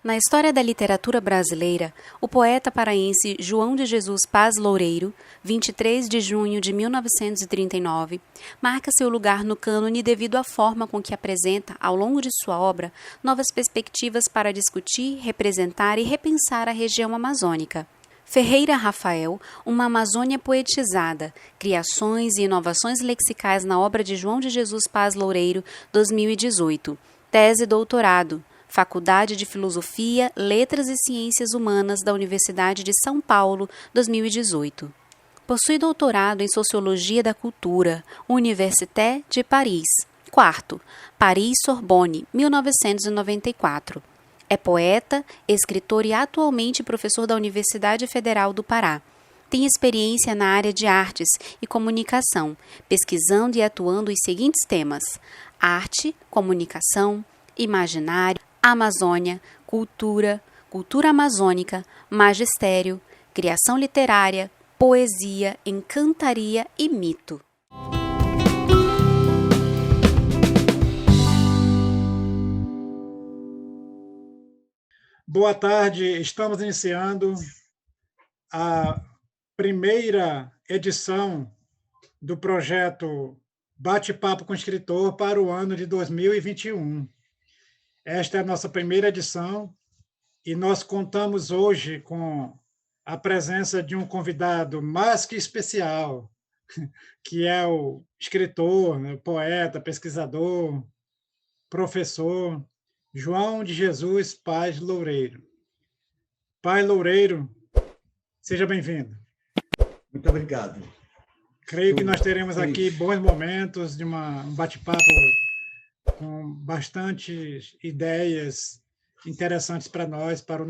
Na história da literatura brasileira, o poeta paraense João de Jesus Paz Loureiro, 23 de junho de 1939, marca seu lugar no cânone devido à forma com que apresenta, ao longo de sua obra, novas perspectivas para discutir, representar e repensar a região amazônica. Ferreira Rafael, Uma Amazônia Poetizada, Criações e Inovações Lexicais na obra de João de Jesus Paz Loureiro, 2018. Tese doutorado. Faculdade de Filosofia, Letras e Ciências Humanas da Universidade de São Paulo, 2018. Possui doutorado em Sociologia da Cultura, Université de Paris. Quarto, Paris-Sorbonne, 1994. É poeta, escritor e atualmente professor da Universidade Federal do Pará. Tem experiência na área de artes e comunicação, pesquisando e atuando em seguintes temas: arte, comunicação, imaginário, Amazônia, cultura, cultura amazônica, magistério, criação literária, poesia, encantaria e mito. Boa tarde, estamos iniciando a primeira edição do projeto Bate-Papo com Escritor para o ano de 2021. Esta é a nossa primeira edição e nós contamos hoje com a presença de um convidado mais que especial, que é o escritor, poeta, pesquisador, professor João de Jesus Paz Loureiro. Pai Loureiro, seja bem-vindo. Muito obrigado. Creio que nós teremos aqui bons momentos de um bate-papo com bastantes ideias interessantes para nós, para os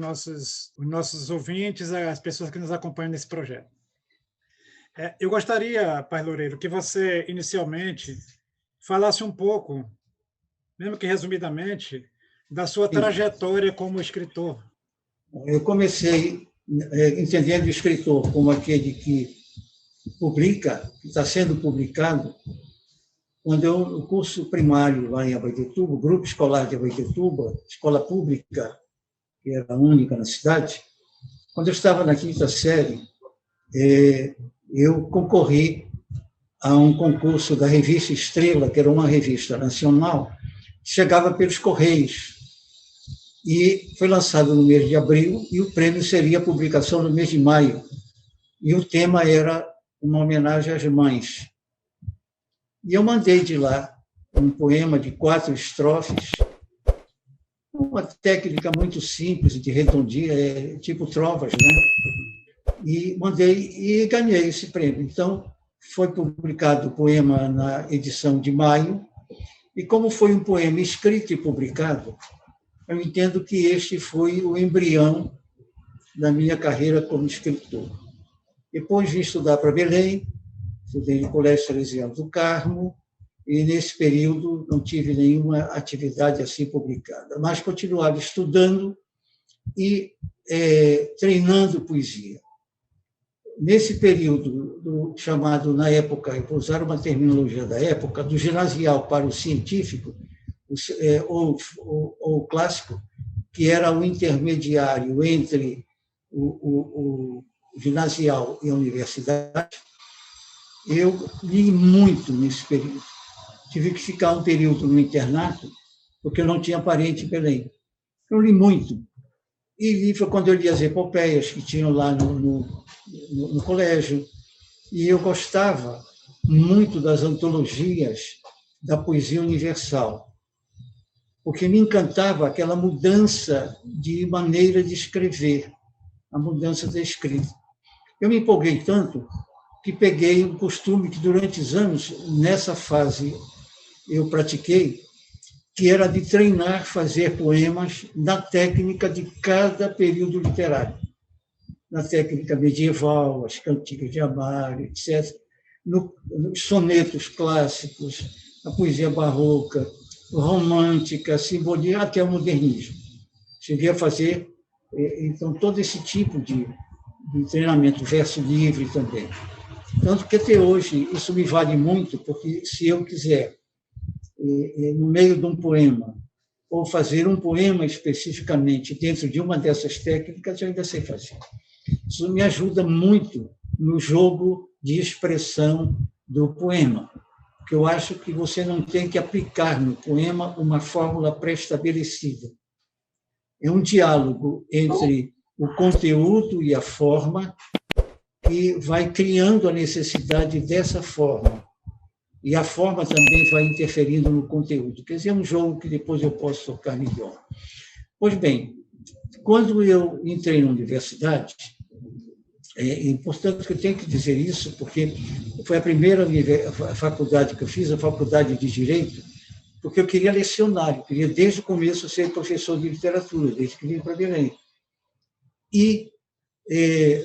nossos ouvintes, as pessoas que nos acompanham nesse projeto. Eu gostaria, Pai Loureiro, que você, inicialmente, falasse um pouco, mesmo que resumidamente, da sua trajetória como escritor. Eu comecei entendendo o escritor como aquele que publica, que está sendo publicado, quando eu, no curso primário lá em Abaetetuba, o grupo escolar de Abaetetuba, escola pública, que era a única na cidade, quando eu estava na quinta série, eu concorri a um concurso da revista Estrela, que era uma revista nacional, chegava pelos Correios, e foi lançado no mês de abril, e o prêmio seria a publicação no mês de maio, e o tema era uma homenagem às mães. E eu mandei de lá um poema de 4 estrofes, uma técnica muito simples de redondia, tipo trovas, né? E mandei e ganhei esse prêmio. Então, foi publicado o poema na edição de maio, e como foi um poema escrito e publicado, eu entendo que este foi o embrião da minha carreira como escritor. Depois vim estudar para Belém, estudei no Colégio Salesiano do Carmo, e nesse período não tive nenhuma atividade assim publicada, mas continuava estudando e treinando poesia. Nesse período, chamado na época, eu vou usar uma terminologia da época, do ginasial para o científico, ou clássico, que era o intermediário entre o ginasial e a universidade, eu li muito nesse período. Tive que ficar um período no internato, porque eu não tinha parente em Belém. Eu li muito. E li foi quando eu li as epopeias que tinham lá no colégio. E eu gostava muito das antologias da poesia universal, porque me encantava aquela mudança de maneira de escrever, a mudança da escrita. Eu me empolguei tanto que peguei um costume que durante os anos, nessa fase, eu pratiquei, que era de treinar, fazer poemas na técnica de cada período literário. Na técnica medieval, as cantigas de amar, etc., nos sonetos clássicos, a poesia barroca, romântica, simbolia, até o modernismo. Cheguei a fazer, então, todo esse tipo de treinamento, verso livre também. Tanto que até hoje isso me vale muito, porque se eu quiser, no meio de um poema, ou fazer um poema especificamente dentro de uma dessas técnicas, eu ainda sei fazer. Isso me ajuda muito no jogo de expressão do poema, porque eu acho que você não tem que aplicar no poema uma fórmula pré-estabelecida. É um diálogo entre o conteúdo e a forma que vai criando a necessidade dessa forma. E a forma também vai interferindo no conteúdo. Quer dizer, é um jogo que depois eu posso tocar melhor. Pois bem, quando eu entrei na universidade, é importante que eu tenho que dizer isso, porque foi a primeira faculdade que eu fiz, a faculdade de Direito, porque eu queria lecionar, eu queria desde o começo ser professor de literatura, desde que vim para Belém. E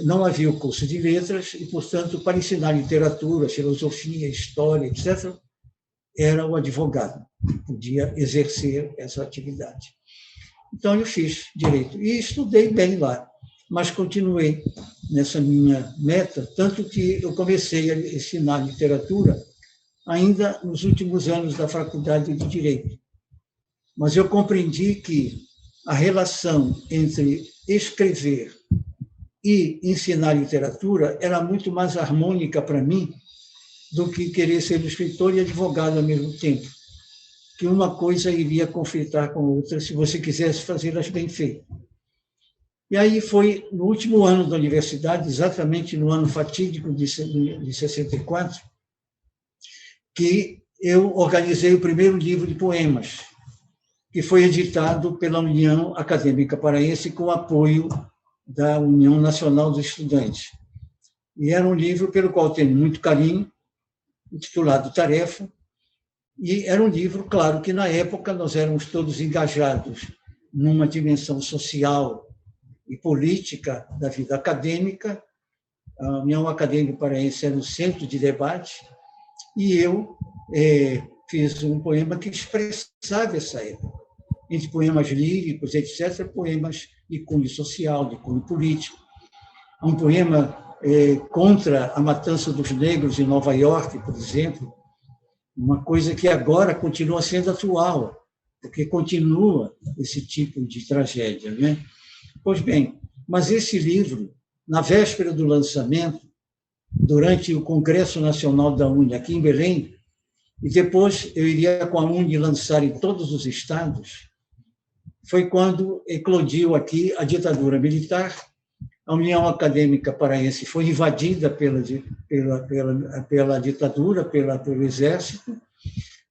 não havia o curso de letras, e, portanto, para ensinar literatura, filosofia, história, etc., era o advogado que podia exercer essa atividade. Então, eu fiz direito e estudei bem lá, mas continuei nessa minha meta, tanto que eu comecei a ensinar literatura ainda nos últimos anos da faculdade de Direito. Mas eu compreendi que a relação entre escrever e ensinar literatura era muito mais harmônica para mim do que querer ser escritor e advogado ao mesmo tempo, que uma coisa iria conflitar com a outra se você quisesse fazê-las bem feitas. E aí foi no último ano da universidade, exatamente no ano fatídico de 64, que eu organizei o primeiro livro de poemas, que foi editado pela União Acadêmica Paraense com apoio da União Nacional dos Estudantes. E era um livro pelo qual tenho muito carinho, intitulado Tarefa, e era um livro, claro, que na época nós éramos todos engajados numa dimensão social e política da vida acadêmica. A União Acadêmica Paraense era o centro de debate, e eu fiz um poema que expressava essa época, entre poemas líricos, etc., poemas de cunho social, de cunho político. Um poema contra a matança dos negros em Nova York, por exemplo, uma coisa que agora continua sendo atual, porque continua esse tipo de tragédia, né? Pois bem, mas esse livro, na véspera do lançamento, durante o Congresso Nacional da UNE aqui em Belém, e depois eu iria com a UNE lançar em todos os estados, foi quando eclodiu aqui a ditadura militar. A União Acadêmica Paraense foi invadida pela ditadura, pelo exército,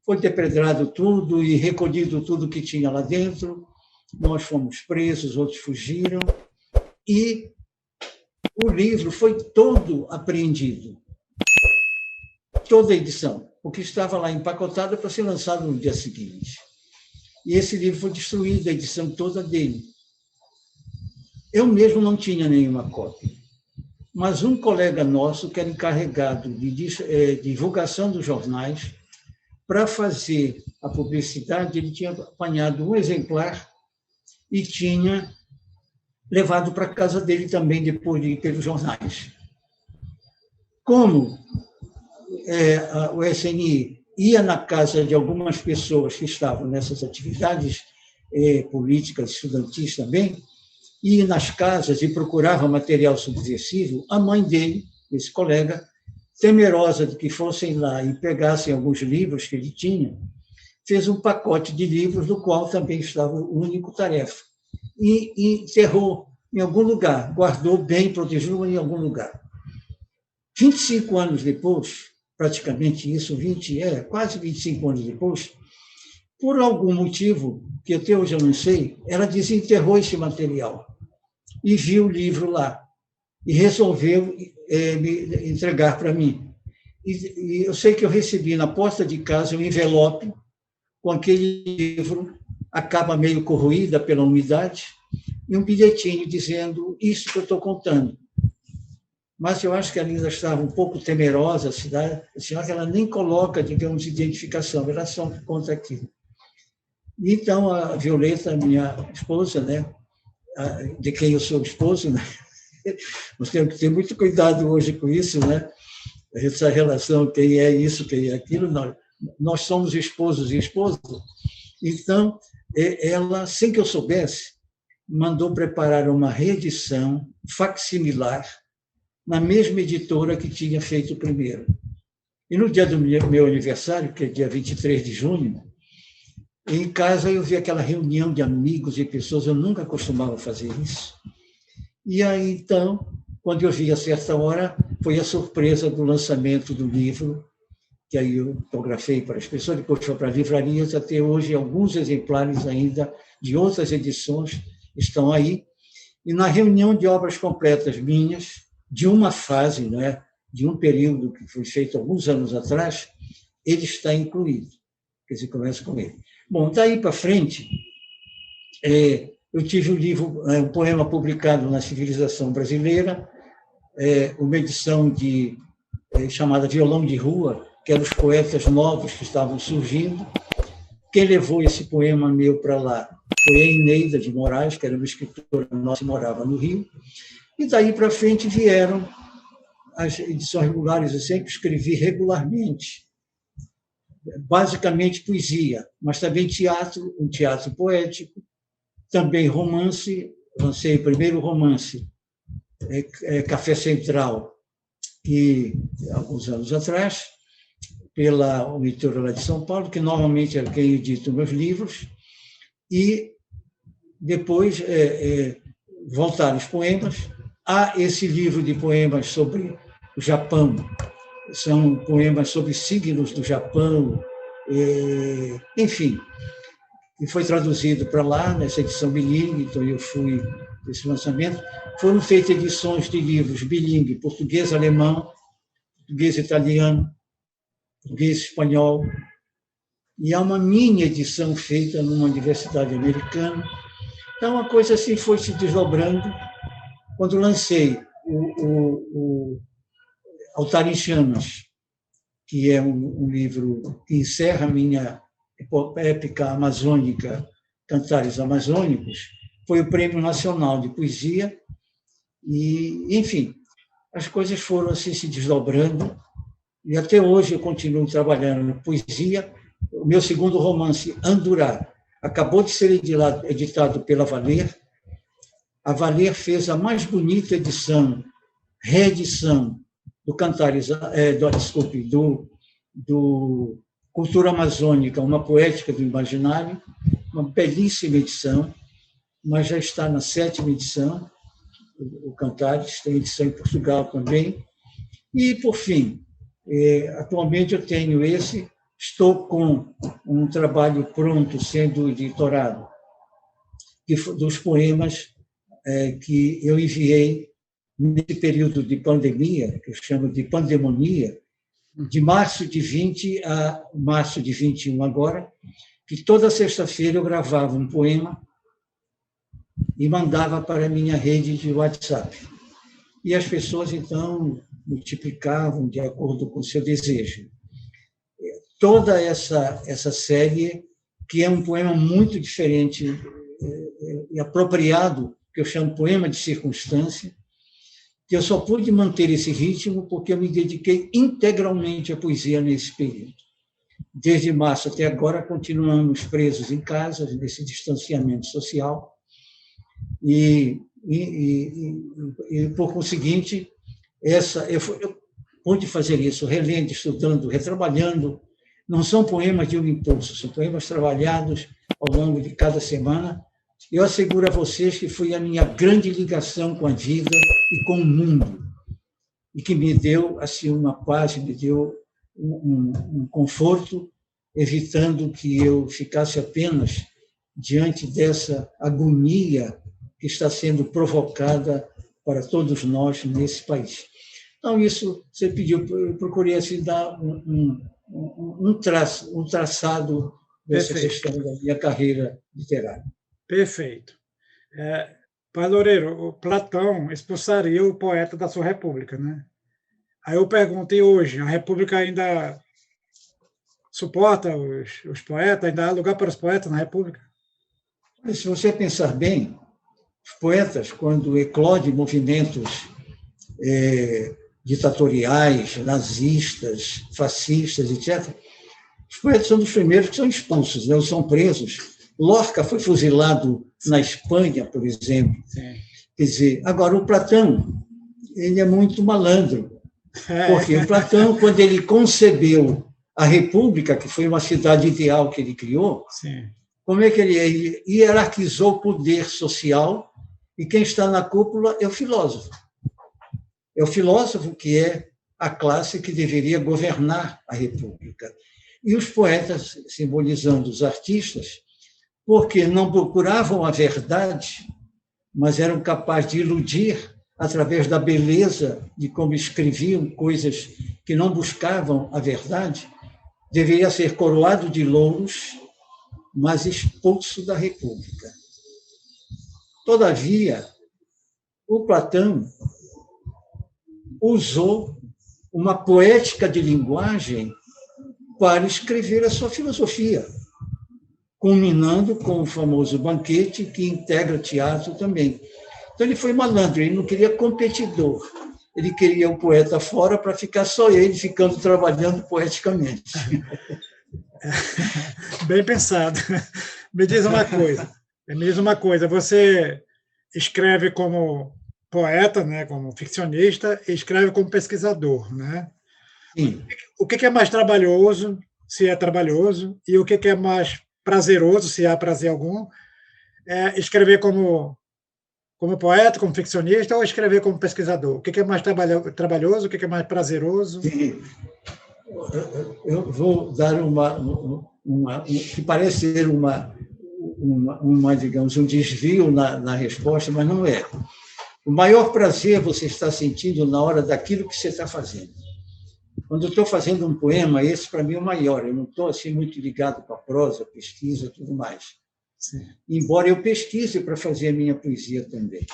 foi depredrado tudo e recolhido tudo que tinha lá dentro, nós fomos presos, outros fugiram, e o livro foi todo apreendido, toda a edição, porque estava lá empacotado para ser lançado no dia seguinte. E esse livro foi destruído, a edição toda dele. Eu mesmo não tinha nenhuma cópia, mas um colega nosso, que era encarregado de divulgação dos jornais, para fazer a publicidade, ele tinha apanhado um exemplar e tinha levado para a casa dele também, depois de ir pelos jornais. Como o SNI ia na casa de algumas pessoas que estavam nessas atividades políticas, estudantis também, ia nas casas e procurava material subversivo, a mãe dele, esse colega, temerosa de que fossem lá e pegassem alguns livros que ele tinha, fez um pacote de livros, no qual também estava o único Tarefa, e enterrou em algum lugar, guardou bem, protegeu em algum lugar. 25 anos depois, praticamente isso, quase 25 anos depois, por algum motivo, que até hoje eu não sei, ela desenterrou esse material e viu o livro lá, e resolveu me entregar para mim. E eu sei que eu recebi na porta de casa um envelope com aquele livro, a capa meio corroída pela umidade, e um bilhetinho dizendo isso que eu estou contando. Mas eu acho que ela ainda estava um pouco temerosa, senão que ela nem coloca, digamos, identificação, ela só conta aquilo. Então, a Violeta, minha esposa, né, de quem eu sou esposo, né, nós temos que ter muito cuidado hoje com isso, né, essa relação, quem é isso, quem é aquilo, nós somos esposos e esposas. Então, ela, sem que eu soubesse, mandou preparar uma reedição facsimilar na mesma editora que tinha feito o primeiro. E no dia do meu aniversário, que é dia 23 de junho, em casa eu vi aquela reunião de amigos e pessoas, eu nunca costumava fazer isso. E aí, então, quando eu vi a certa hora, foi a surpresa do lançamento do livro, que aí eu autografei para as pessoas, depois foi para livrarias, até hoje alguns exemplares ainda de outras edições estão aí. E na reunião de obras completas minhas, de uma fase, né, de um período que foi feito alguns anos atrás, ele está incluído. Quer dizer, começa com ele. Bom, daí para frente, eu tive um livro, um poema publicado na Civilização Brasileira, uma edição chamada Violão de Rua, que eram os poetas novos que estavam surgindo. Quem levou esse poema meu para lá foi a Eneida de Moraes, que era uma escritora nossa que morava no Rio. E daí para frente vieram as edições regulares. Eu sempre escrevi regularmente, basicamente poesia, mas também teatro, um teatro poético, também romance. Lancei o primeiro romance, Café Central, que alguns anos atrás, pela editora lá de São Paulo, que normalmente é quem edita meus livros, e depois voltaram os poemas. Há esse livro de poemas sobre o Japão, são poemas sobre signos do Japão, enfim, e foi traduzido para lá, nessa edição bilíngue, então eu fui nesse lançamento. Foram feitas edições de livros bilíngue, português-alemão, português-italiano, português-espanhol, e há uma mini edição feita numa universidade americana. Então, a coisa assim foi se desdobrando. Quando lancei o Altar em Chamas, que é um livro que encerra a minha épica amazônica, Cantares Amazônicos, foi o Prêmio Nacional de Poesia. E, enfim, as coisas foram assim se desdobrando, e até hoje eu continuo trabalhando na poesia. O meu segundo romance, Andurá, acabou de ser editado pela Valer. A Valer fez a mais bonita reedição do Cantares, do Cultura Amazônica, uma poética do imaginário, uma belíssima edição, mas já está na 7ª edição, o Cantares, tem edição em Portugal também. E, por fim, atualmente eu tenho estou com um trabalho pronto, sendo editorado, dos poemas que eu enviei nesse período de pandemia, que eu chamo de pandemonia, de março de 20 a março de 21 agora, que toda sexta-feira eu gravava um poema e mandava para a minha rede de WhatsApp. E as pessoas, então, multiplicavam de acordo com o seu desejo. Toda essa série, que é um poema muito diferente e apropriado, que eu chamo poema de circunstância, que eu só pude manter esse ritmo porque eu me dediquei integralmente à poesia nesse período. Desde março até agora, continuamos presos em casa, nesse distanciamento social, e por conseguinte, eu pude fazer isso, relendo, estudando, retrabalhando. Não são poemas de um impulso, são poemas trabalhados ao longo de cada semana. Eu asseguro a vocês que foi a minha grande ligação com a vida e com o mundo, e que me deu assim uma paz, me deu um conforto, evitando que eu ficasse apenas diante dessa agonia que está sendo provocada para todos nós nesse país. Então, isso você pediu, eu procurei assim, dar um traçado dessa questão da minha carreira literária. Perfeito. Pai Loureiro, o Platão expulsaria o poeta da sua república, né? Aí eu pergunto, e hoje, a república ainda suporta os poetas? Ainda há lugar para os poetas na república? Se você pensar bem, os poetas, quando eclodem movimentos ditatoriais, nazistas, fascistas, etc., os poetas são dos primeiros que são expulsos, né? Ou são presos Lorca foi fuzilado na Espanha, por exemplo. Sim. Quer dizer, agora o Platão, ele é muito malandro, porque o Platão, quando ele concebeu a República, que foi uma cidade ideal que ele criou, Sim. como é que ele hierarquizou o poder social, e quem está na cúpula é o filósofo. É o filósofo que é a classe que deveria governar a República. E os poetas, simbolizando os artistas, porque não procuravam a verdade, mas eram capazes de iludir através da beleza de como escreviam coisas que não buscavam a verdade, deveria ser coroado de louros, mas expulso da República. Todavia, o Platão usou uma poética de linguagem para escrever a sua filosofia, culminando com o famoso banquete, que integra teatro também. Então, ele foi malandro, ele não queria competidor, ele queria o poeta fora para ficar só ele ficando trabalhando poeticamente. Bem pensado. Me diz uma coisa, você escreve como poeta, né, como ficcionista, e escreve como pesquisador, né? Sim. O que é mais trabalhoso, se é trabalhoso, e o que é mais prazeroso, se há prazer algum, escrever como poeta, como ficcionista, ou escrever como pesquisador? O que é mais trabalhoso, o que é mais prazeroso? Sim. Eu vou dar que parece ser digamos, um desvio na resposta, mas não é. O maior prazer você está sentindo na hora daquilo que você está fazendo. Quando eu estou fazendo um poema, esse para mim é o maior. Eu não estou assim muito ligado com a prosa, pesquisa, tudo mais. Sim. Embora eu pesquise para fazer a minha poesia também.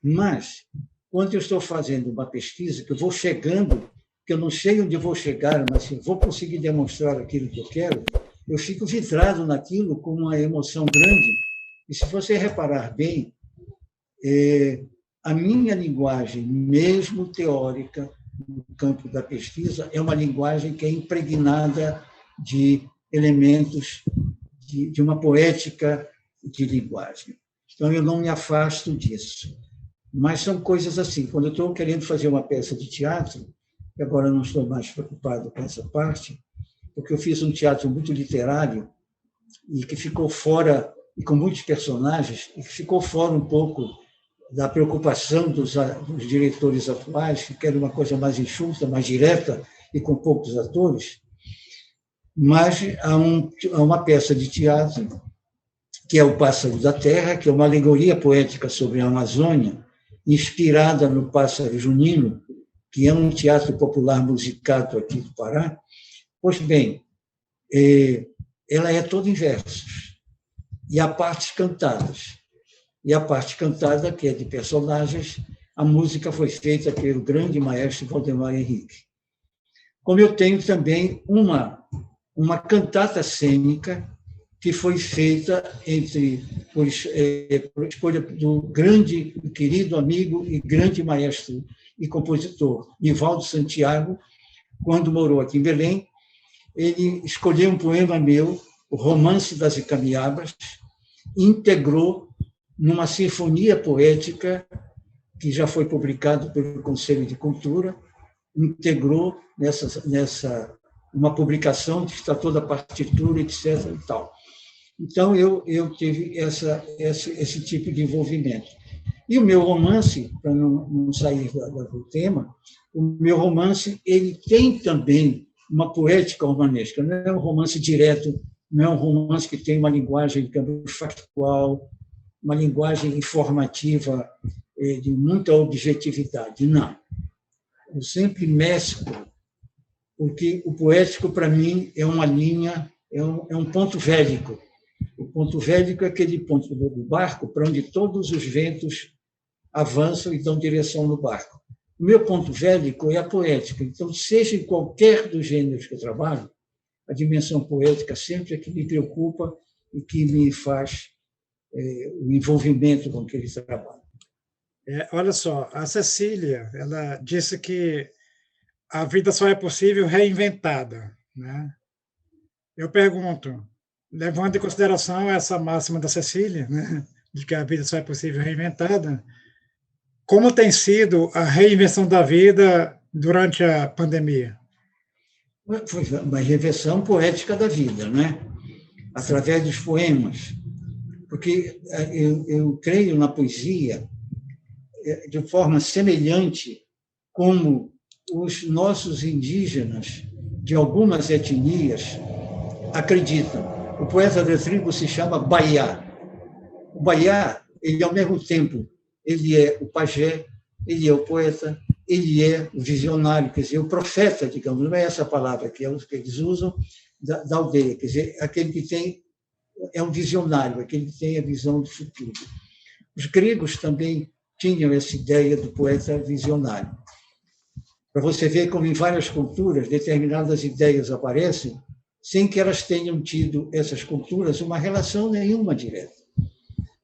Mas, quando eu estou fazendo uma pesquisa, que eu vou chegando, que eu não sei onde vou chegar, mas eu vou conseguir demonstrar aquilo que eu quero, eu fico vidrado naquilo com uma emoção grande. E se você reparar bem, a minha linguagem, mesmo teórica, no campo da pesquisa, é uma linguagem que é impregnada de elementos de uma poética de linguagem. Então, eu não me afasto disso. Mas são coisas assim. Quando eu estou querendo fazer uma peça de teatro, e agora não estou mais preocupado com essa parte, porque eu fiz um teatro muito literário e que ficou fora, e com muitos personagens, e que ficou fora um pouco da preocupação dos diretores atuais, que querem uma coisa mais enxuta, mais direta e com poucos atores. Mas há uma peça de teatro, que é O Pássaro da Terra, que é uma alegoria poética sobre a Amazônia, inspirada no Pássaro Junino, que é um teatro popular musicado aqui do Pará. Pois bem, ela é toda em versos, e há partes cantadas. E a parte cantada, que é de personagens, a música foi feita pelo grande maestro Valdemar Henrique. Como eu tenho também uma cantata cênica que foi feita por escolha do grande, querido amigo e grande maestro e compositor, Nivaldo Santiago, quando morou aqui em Belém. Ele escolheu um poema meu, O Romance das Icamiabras, e integrou numa sinfonia poética que já foi publicado pelo Conselho de Cultura, integrou nessa uma publicação que está toda a partitura, etc. E tal. Então, eu tive esse tipo de envolvimento. E o meu romance, para não sair do tema, o meu romance ele tem também uma poética romanesca. Não é um romance direto, não é um romance que tem uma linguagem factual, uma linguagem informativa de muita objetividade. Não. Eu sempre mesclo, porque o poético, para mim, é uma linha, é um ponto vélico. O ponto vélico é aquele ponto do barco para onde todos os ventos avançam e dão direção no barco. O meu ponto vélico é a poética. Então, seja em qualquer dos gêneros que eu trabalho, a dimensão poética sempre é que me preocupa e que me faz o envolvimento com aquele trabalho. Olha só, a Cecília, ela disse que a vida só é possível reinventada, né? Eu pergunto, levando em consideração essa máxima da Cecília, né, de que a vida só é possível reinventada, como tem sido a reinvenção da vida durante a pandemia? Foi uma reinvenção poética da vida, né? Através dos poemas. Porque eu creio na poesia de forma semelhante como os nossos indígenas de algumas etnias acreditam. O poeta da tribo se chama Baiá. O Baiá, ele ao mesmo tempo, ele é o pajé, ele é o poeta, ele é o visionário, quer dizer, o profeta, digamos, não é essa palavra que eles usam, da aldeia, quer dizer, aquele que tem, é um visionário, aquele que tem a visão do futuro. Os gregos também tinham essa ideia do poeta visionário. Para você ver como em várias culturas determinadas ideias aparecem sem que elas tenham tido, essas culturas, uma relação nenhuma direta.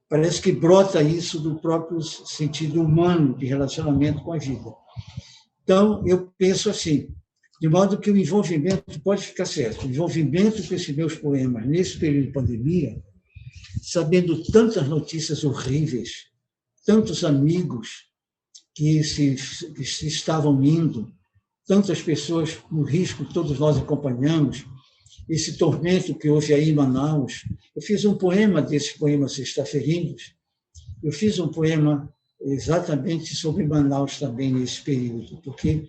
Parece que brota isso do próprio sentido humano de relacionamento com a vida. Então, eu penso assim, de modo que o envolvimento, pode ficar certo, o envolvimento com esses meus poemas nesse período de pandemia, sabendo tantas notícias horríveis, tantos amigos que se estavam indo, tantas pessoas no risco, todos nós acompanhamos, esse tormento que houve aí em Manaus. Eu fiz um poema desses poemas sexta-feirinhos, eu fiz um poema exatamente sobre Manaus também nesse período, porque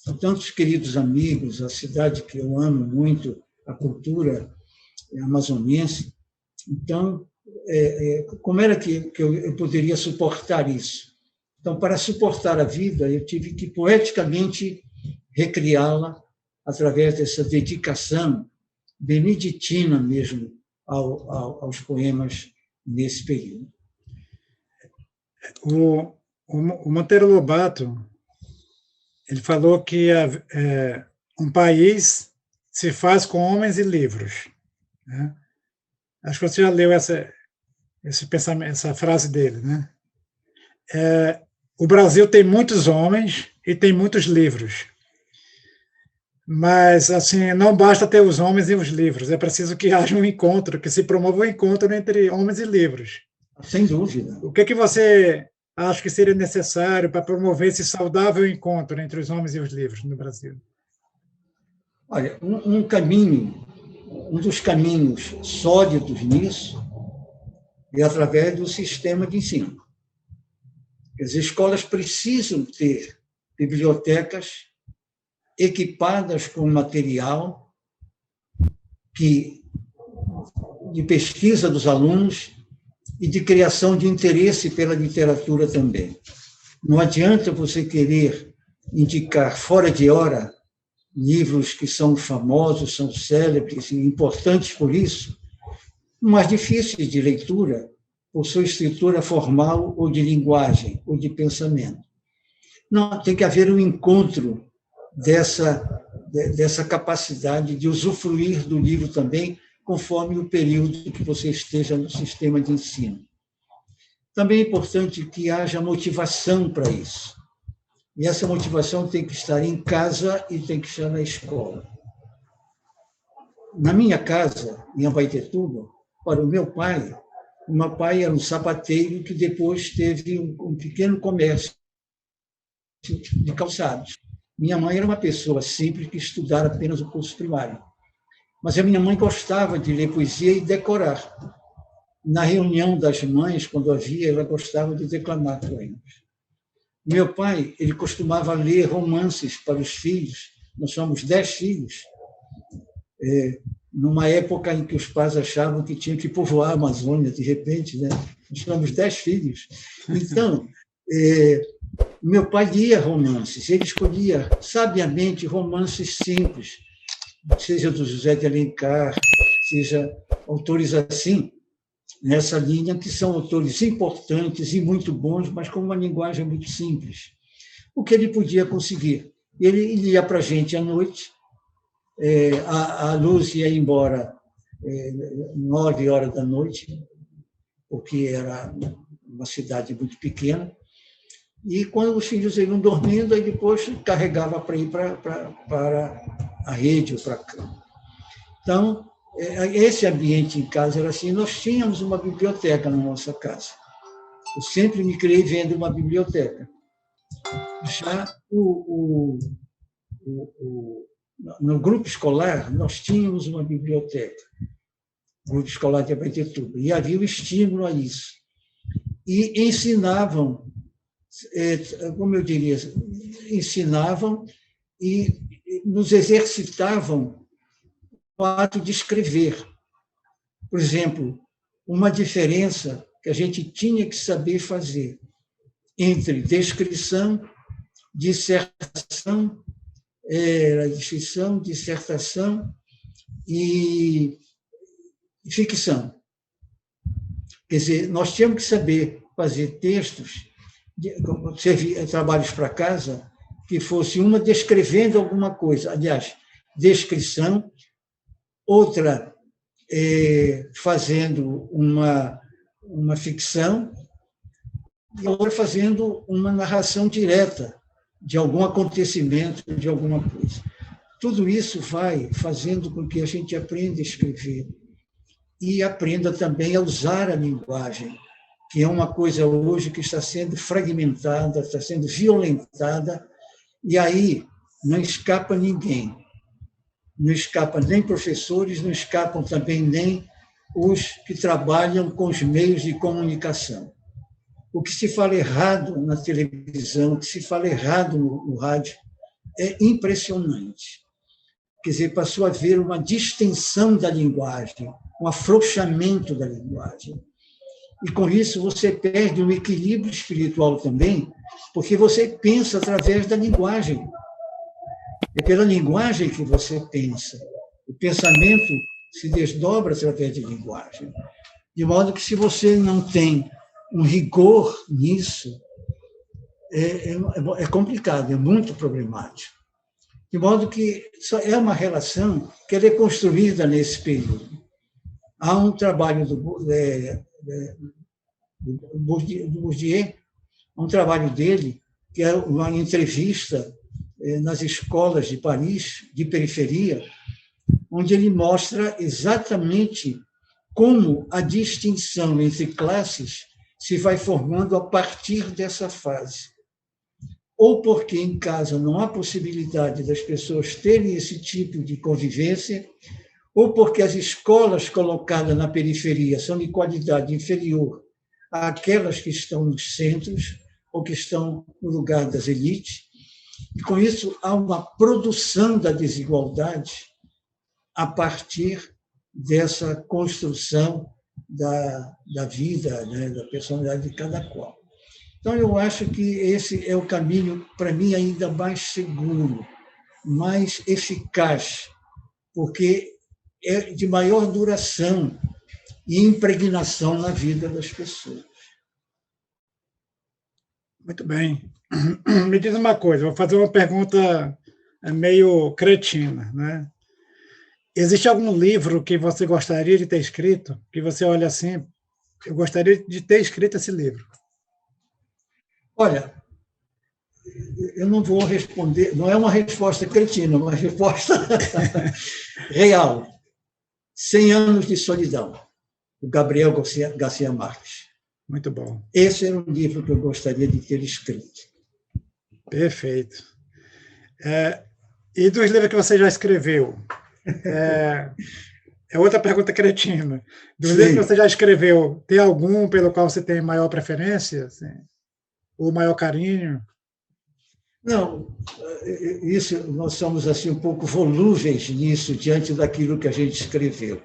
são tantos queridos amigos, a cidade que eu amo muito, a cultura amazonense. Então, como era que eu poderia suportar isso? Então, para suportar a vida, eu tive que poeticamente recriá-la através dessa dedicação beneditina mesmo aos poemas nesse período. O Monteiro Lobato, ele falou que um país se faz com homens e livros, né? Acho que você já leu esse pensamento, essa frase dele, né? O Brasil tem muitos homens e tem muitos livros. Mas, assim, não basta ter os homens e os livros, é preciso que haja um encontro, que se promova um encontro entre homens e livros. Sem dúvida. O que um acha que seria necessário para promover esse saudável encontro entre os homens e os livros no Brasil? Olha, um dos caminhos sólidos nisso é através do sistema de ensino. As escolas precisam ter bibliotecas equipadas com material de pesquisa dos alunos e de criação de interesse pela literatura também. Não adianta você querer indicar fora de hora livros que são famosos, são célebres e importantes por isso, mas difíceis de leitura por sua estrutura formal ou de linguagem ou de pensamento. Não, tem que haver um encontro dessa capacidade de usufruir do livro também, conforme o período que você esteja no sistema de ensino. Também é importante que haja motivação para isso. E essa motivação tem que estar em casa e tem que estar na escola. Na minha casa, em Abaetetuba, para o meu pai era um sapateiro que depois teve um pequeno comércio de calçados. Minha mãe era uma pessoa simples que estudara apenas o curso primário. Mas a minha mãe gostava de ler poesia e decorar. Na reunião das mães, quando havia, ela gostava de declamar poemas. Meu pai, ele costumava ler romances para os filhos. Nós somos 10 filhos. Numa época em que os pais achavam que tinham que povoar a Amazônia, de repente, né? Nós somos 10 filhos. Então, meu pai lia romances, ele escolhia sabiamente romances simples, seja do José de Alencar, seja autores assim, nessa linha, que são autores importantes e muito bons, mas com uma linguagem muito simples. O que ele podia conseguir? Ele lia para a gente à noite, a luz ia embora 9 horas da noite, porque era uma cidade muito pequena, e quando os filhos iam dormindo, aí depois carregava para ir para a rede ou para a cama. Então, esse ambiente em casa era assim. Nós tínhamos uma biblioteca na nossa casa. Eu sempre me criei vendo uma biblioteca. Já no grupo escolar, nós tínhamos uma biblioteca, grupo escolar de Abaetetuba, e havia o estímulo a isso. E ensinavam, como eu diria, ensinavam e nos exercitavam o ato de escrever. Por exemplo, uma diferença que a gente tinha que saber fazer entre descrição, dissertação, dissertação e ficção. Quer dizer, nós tínhamos que saber fazer textos, trabalhos para casa, que fosse uma descrevendo alguma coisa, aliás, descrição, outra fazendo uma ficção, e outra fazendo uma narração direta de algum acontecimento, de alguma coisa. Tudo isso vai fazendo com que a gente aprenda a escrever e aprenda também a usar a linguagem, que é uma coisa hoje que está sendo fragmentada, está sendo violentada, e aí não escapa ninguém. Não escapa nem professores, não escapam também nem os que trabalham com os meios de comunicação. O que se fala errado na televisão, o que se fala errado no rádio, é impressionante. Quer dizer, passou a haver uma distensão da linguagem, um afrouxamento da linguagem. E, com isso, você perde um equilíbrio espiritual também, porque você pensa através da linguagem. É pela linguagem que você pensa. O pensamento se desdobra através de linguagem. De modo que, se você não tem um rigor nisso, é complicado, é muito problemático. De modo que só é uma relação que é construída nesse período. Há um trabalho do Bourdieu, um trabalho dele, que é uma entrevista nas escolas de Paris, de periferia, onde ele mostra exatamente como a distinção entre classes se vai formando a partir dessa fase. Ou porque em casa não há possibilidade das pessoas terem esse tipo de convivência, ou porque as escolas colocadas na periferia são de qualidade inferior àquelas que estão nos centros, ou que estão no lugar das elites. E, com isso, há uma produção da desigualdade a partir dessa construção da vida, né, da personalidade de cada qual. Então, eu acho que esse é o caminho, para mim, ainda mais seguro, mais eficaz, porque é de maior duração e impregnação na vida das pessoas. Muito bem. Me diz uma coisa, vou fazer uma pergunta meio cretina, né? Existe algum livro que você gostaria de ter escrito, que você olha assim, eu gostaria de ter escrito esse livro? Olha, eu não vou responder, não é uma resposta cretina, é uma resposta real. 100 anos de solidão, do Gabriel Garcia Marques. Muito bom. Esse era um livro que eu gostaria de ter escrito. Perfeito. E dos livros que você já escreveu? É outra pergunta cretina. Dos livros que você já escreveu, tem algum pelo qual você tem maior preferência? Assim, ou maior carinho? Não, isso, nós somos assim um pouco volúveis nisso, diante daquilo que a gente escreveu.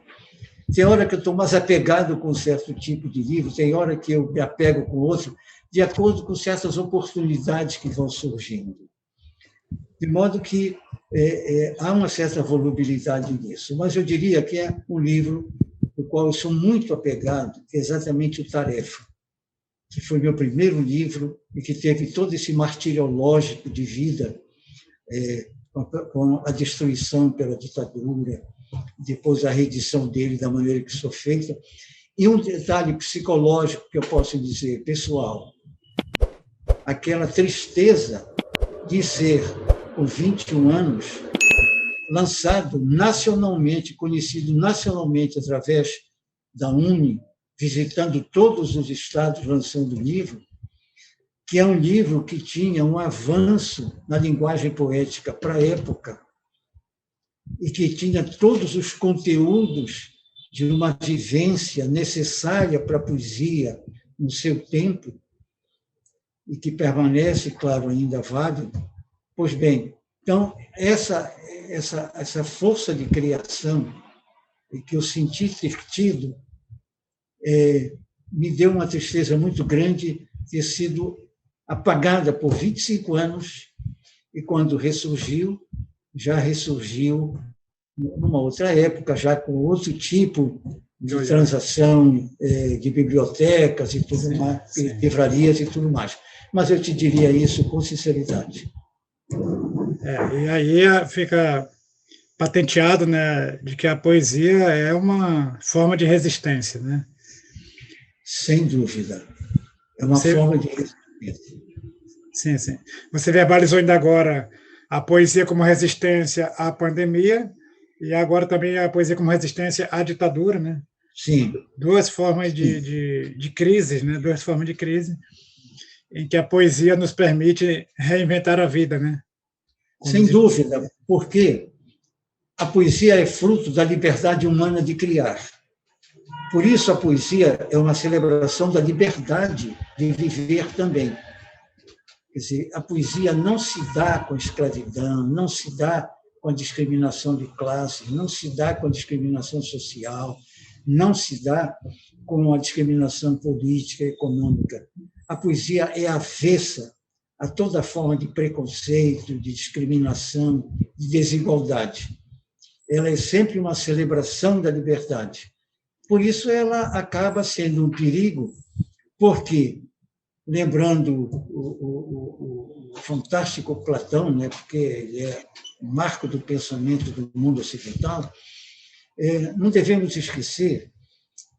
Tem hora que eu estou mais apegado com um certo tipo de livro, tem hora que eu me apego com outro, de acordo com certas oportunidades que vão surgindo. De modo que há uma certa volubilidade nisso. Mas eu diria que é um livro do qual eu sou muito apegado, que é exatamente o Tarefa, que foi meu primeiro livro e que teve todo esse martiriológico de vida, com a destruição pela ditadura, depois a reedição dele da maneira que foi feita. E um detalhe psicológico que eu posso dizer, pessoal, aquela tristeza de ser, com 21 anos, lançado nacionalmente, conhecido nacionalmente através da UNE, visitando todos os estados, lançando o livro, que é um livro que tinha um avanço na linguagem poética para a época e que tinha todos os conteúdos de uma vivência necessária para a poesia no seu tempo e que permanece, claro, ainda válido. Pois bem, então, essa força de criação e que eu senti ter tido me deu uma tristeza muito grande ter sido apagada por 25 anos e, quando ressurgiu, já ressurgiu numa outra época, já com outro tipo de transação de bibliotecas e tudo mais, livrarias e tudo mais. Mas eu te diria isso com sinceridade. E aí fica patenteado, né, de que a poesia é uma forma de resistência, né? Sem dúvida. É uma forma de resistência. Sim, sim. Você verbalizou ainda agora a poesia como resistência à pandemia e agora também a poesia como resistência à ditadura, né? Sim. Duas formas de crises, né? Duas formas de crise em que a poesia nos permite reinventar a vida, né? Sem dúvida, porque a poesia é fruto da liberdade humana de criar. Por isso, a poesia é uma celebração da liberdade de viver também. Quer dizer, a poesia não se dá com a escravidão, não se dá com a discriminação de classes, não se dá com a discriminação social, não se dá com a discriminação política e econômica. A poesia é avessa a toda forma de preconceito, de discriminação, de desigualdade. Ela é sempre uma celebração da liberdade. Por isso, ela acaba sendo um perigo, porque, lembrando o fantástico Platão, né, porque ele é o marco do pensamento do mundo ocidental, não devemos esquecer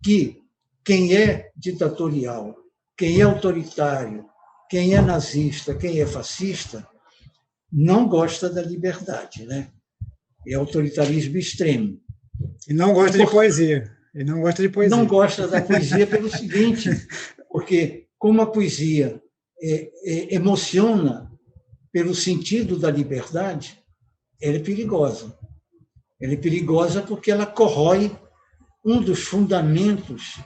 que quem é ditatorial, quem é autoritário, quem é nazista, quem é fascista, não gosta da liberdade, né? É autoritarismo extremo. E não gosta de poesia. Não gosta da poesia pelo seguinte, porque como a poesia emociona pelo sentido da liberdade, ela é perigosa. Ela é perigosa porque ela corrói um dos fundamentos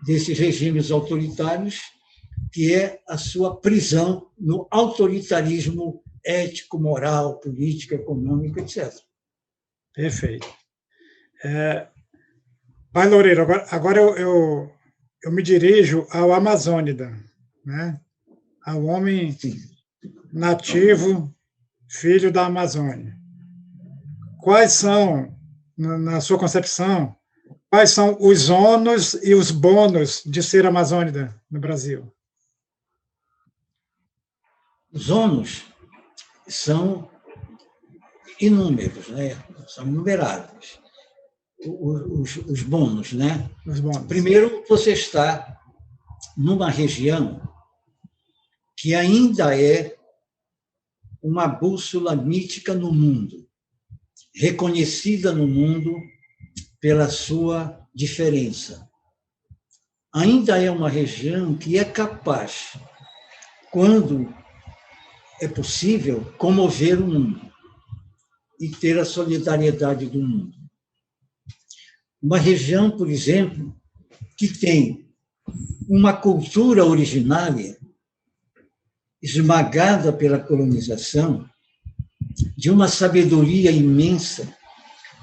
desses regimes autoritários, que é a sua prisão no autoritarismo ético, moral, político, econômico, etc. Perfeito. Pai Loureiro, agora eu me dirijo ao Amazônida, né? Ao homem nativo, filho da Amazônia. Quais são, na sua concepção, quais são os ônus e os bônus de ser amazônida no Brasil? Os ônus são inúmeros, né? São inumeráveis. Os bônus, né? Os bônus. Primeiro, você está numa região que ainda é uma bússola mítica no mundo, reconhecida no mundo pela sua diferença. Ainda é uma região que é capaz, quando é possível, comover o mundo e ter a solidariedade do mundo. Uma região, por exemplo, que tem uma cultura originária esmagada pela colonização, de uma sabedoria imensa,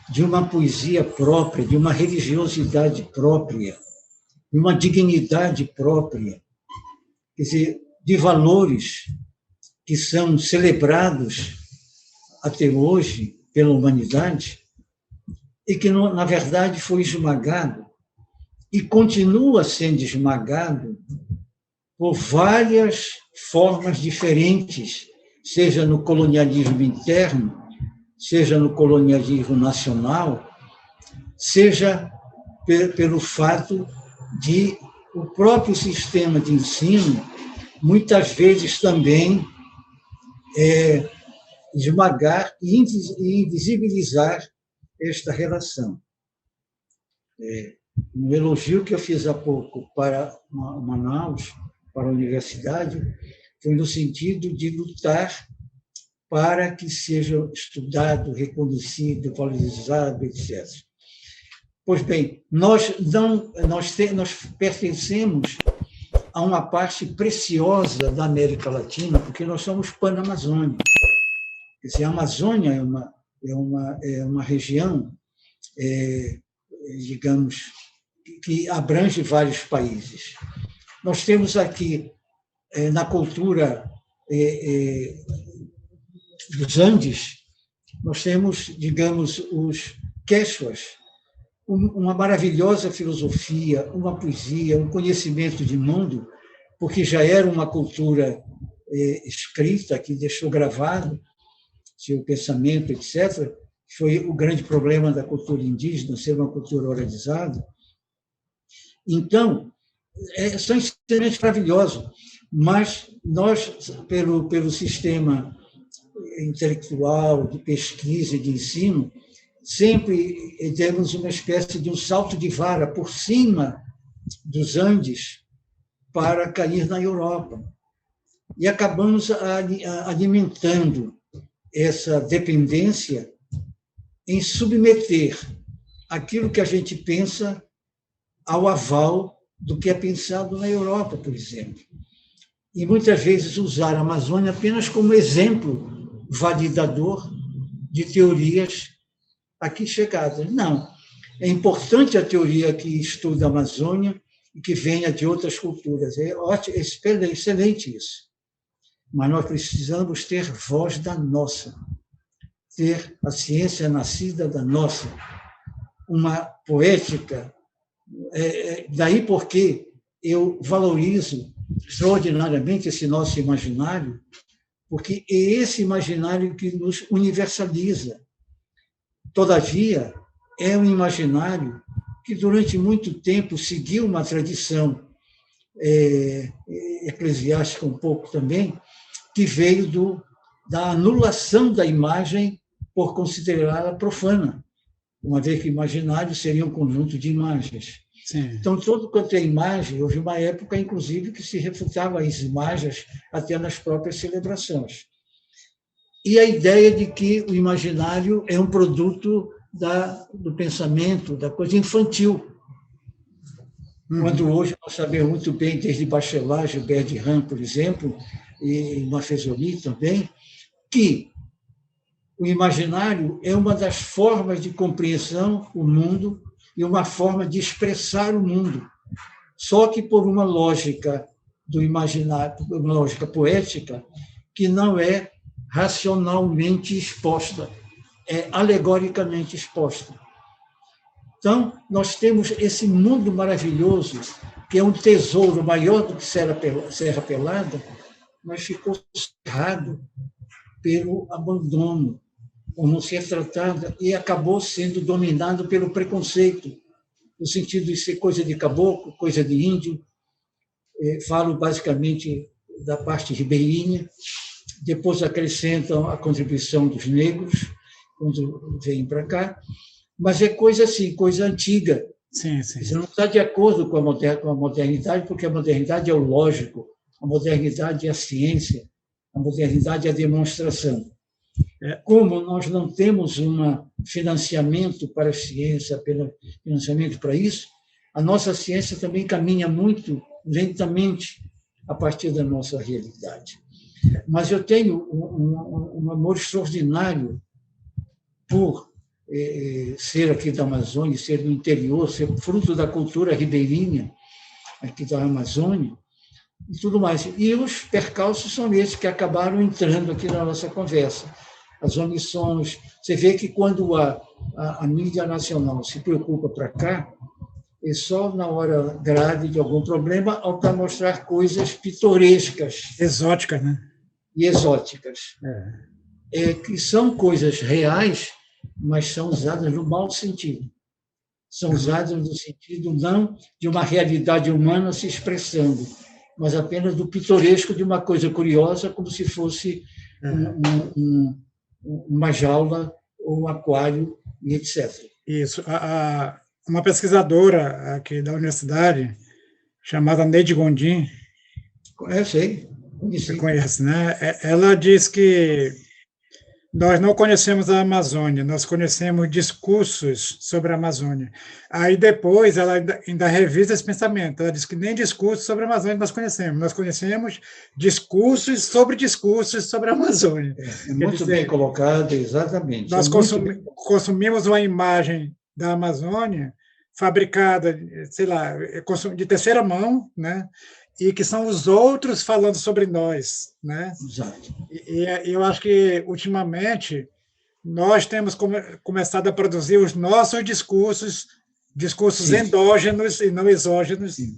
de uma poesia própria, de uma religiosidade própria, de uma dignidade própria, quer dizer, de valores que são celebrados até hoje pela humanidade e que, na verdade, foi esmagado e continua sendo esmagado por várias formas diferentes, seja no colonialismo interno, seja no colonialismo nacional, seja pelo fato de o próprio sistema de ensino, muitas vezes também esmagar e invisibilizar esta relação. Um elogio que eu fiz há pouco para Manaus, para a universidade, foi no sentido de lutar para que seja estudado, reconhecido, valorizado, etc. Pois bem, nós pertencemos a uma parte preciosa da América Latina, porque nós somos pan-amazônicos. Quer dizer, a Amazônia é uma região, digamos, que abrange vários países. Nós temos aqui, na cultura dos Andes, nós temos, digamos, os quechuas, uma maravilhosa filosofia, uma poesia, um conhecimento de mundo, porque já era uma cultura escrita, que deixou gravado seu pensamento, etc. Foi o grande problema da cultura indígena, ser uma cultura oralizada. Então, são extremamente maravilhosos, mas nós, pelo sistema intelectual, de pesquisa e de ensino, sempre demos uma espécie de um salto de vara por cima dos Andes para cair na Europa. E acabamos alimentando essa dependência em submeter aquilo que a gente pensa ao aval do que é pensado na Europa, por exemplo. E muitas vezes usar a Amazônia apenas como exemplo validador de teorias aqui chegadas. Não. É importante a teoria que estuda a Amazônia e que venha de outras culturas. É excelente isso. Mas nós precisamos ter voz da nossa, ter a ciência nascida da nossa, uma poética. Daí porque eu valorizo extraordinariamente esse nosso imaginário, porque é esse imaginário que nos universaliza. Todavia, é um imaginário que durante muito tempo seguiu uma tradição eclesiástica um pouco também, que veio da anulação da imagem por considerá-la profana, uma vez que o imaginário seria um conjunto de imagens. Sim. Então, todo quanto é imagem, houve uma época, inclusive, que se refutava as imagens até nas próprias celebrações. E a ideia de que o imaginário é um produto do pensamento, da coisa infantil. Quando hoje nós sabemos muito bem, desde Bachelard, Gilbert Durand, por exemplo, e Maffesoli também, que o imaginário é uma das formas de compreensão do mundo e uma forma de expressar o mundo, só que por uma lógica do imaginário, uma lógica poética, que não é racionalmente exposta, é alegoricamente exposta. Então, nós temos esse mundo maravilhoso, que é um tesouro maior do que Serra Pelada, mas ficou cerrado pelo abandono, por não ser tratada, e acabou sendo dominado pelo preconceito, no sentido de ser coisa de caboclo, coisa de índio. Falo basicamente da parte ribeirinha, depois acrescentam a contribuição dos negros, quando vêm para cá, mas é coisa assim, coisa antiga. Sim, sim. Você não está de acordo com a modernidade, porque a modernidade é o lógico, a modernidade é a ciência, a modernidade é a demonstração. Como nós não temos um financiamento para a ciência, financiamento para isso, a nossa ciência também caminha muito lentamente a partir da nossa realidade. Mas eu tenho um amor extraordinário por ser aqui da Amazônia, ser do interior, ser fruto da cultura ribeirinha aqui da Amazônia e tudo mais. E os percalços são esses que acabaram entrando aqui na nossa conversa. As omissões. Você vê que quando a mídia nacional se preocupa para cá, é só na hora grave de algum problema para mostrar coisas pitorescas. Exóticas, né? E exóticas. Que são coisas reais, mas são usadas no mau sentido. São usadas no sentido não de uma realidade humana se expressando, mas apenas do pitoresco de uma coisa curiosa, como se fosse uma jaula ou um aquário e etc. Isso. Uma pesquisadora aqui da universidade, chamada Neide Gondim, Eu sei, você conhece, né? Ela diz que nós não conhecemos a Amazônia, nós conhecemos discursos sobre a Amazônia. Aí depois ela ainda revisa esse pensamento. Ela diz que nem discursos sobre a Amazônia nós conhecemos discursos sobre a Amazônia. É muito bem colocado, exatamente. Nós consumimos uma imagem da Amazônia fabricada, sei lá, de terceira mão, né? E que são os outros falando sobre nós, né? Exato. E eu acho que, ultimamente, nós temos começado a produzir os nossos discursos Sim. endógenos e não exógenos, e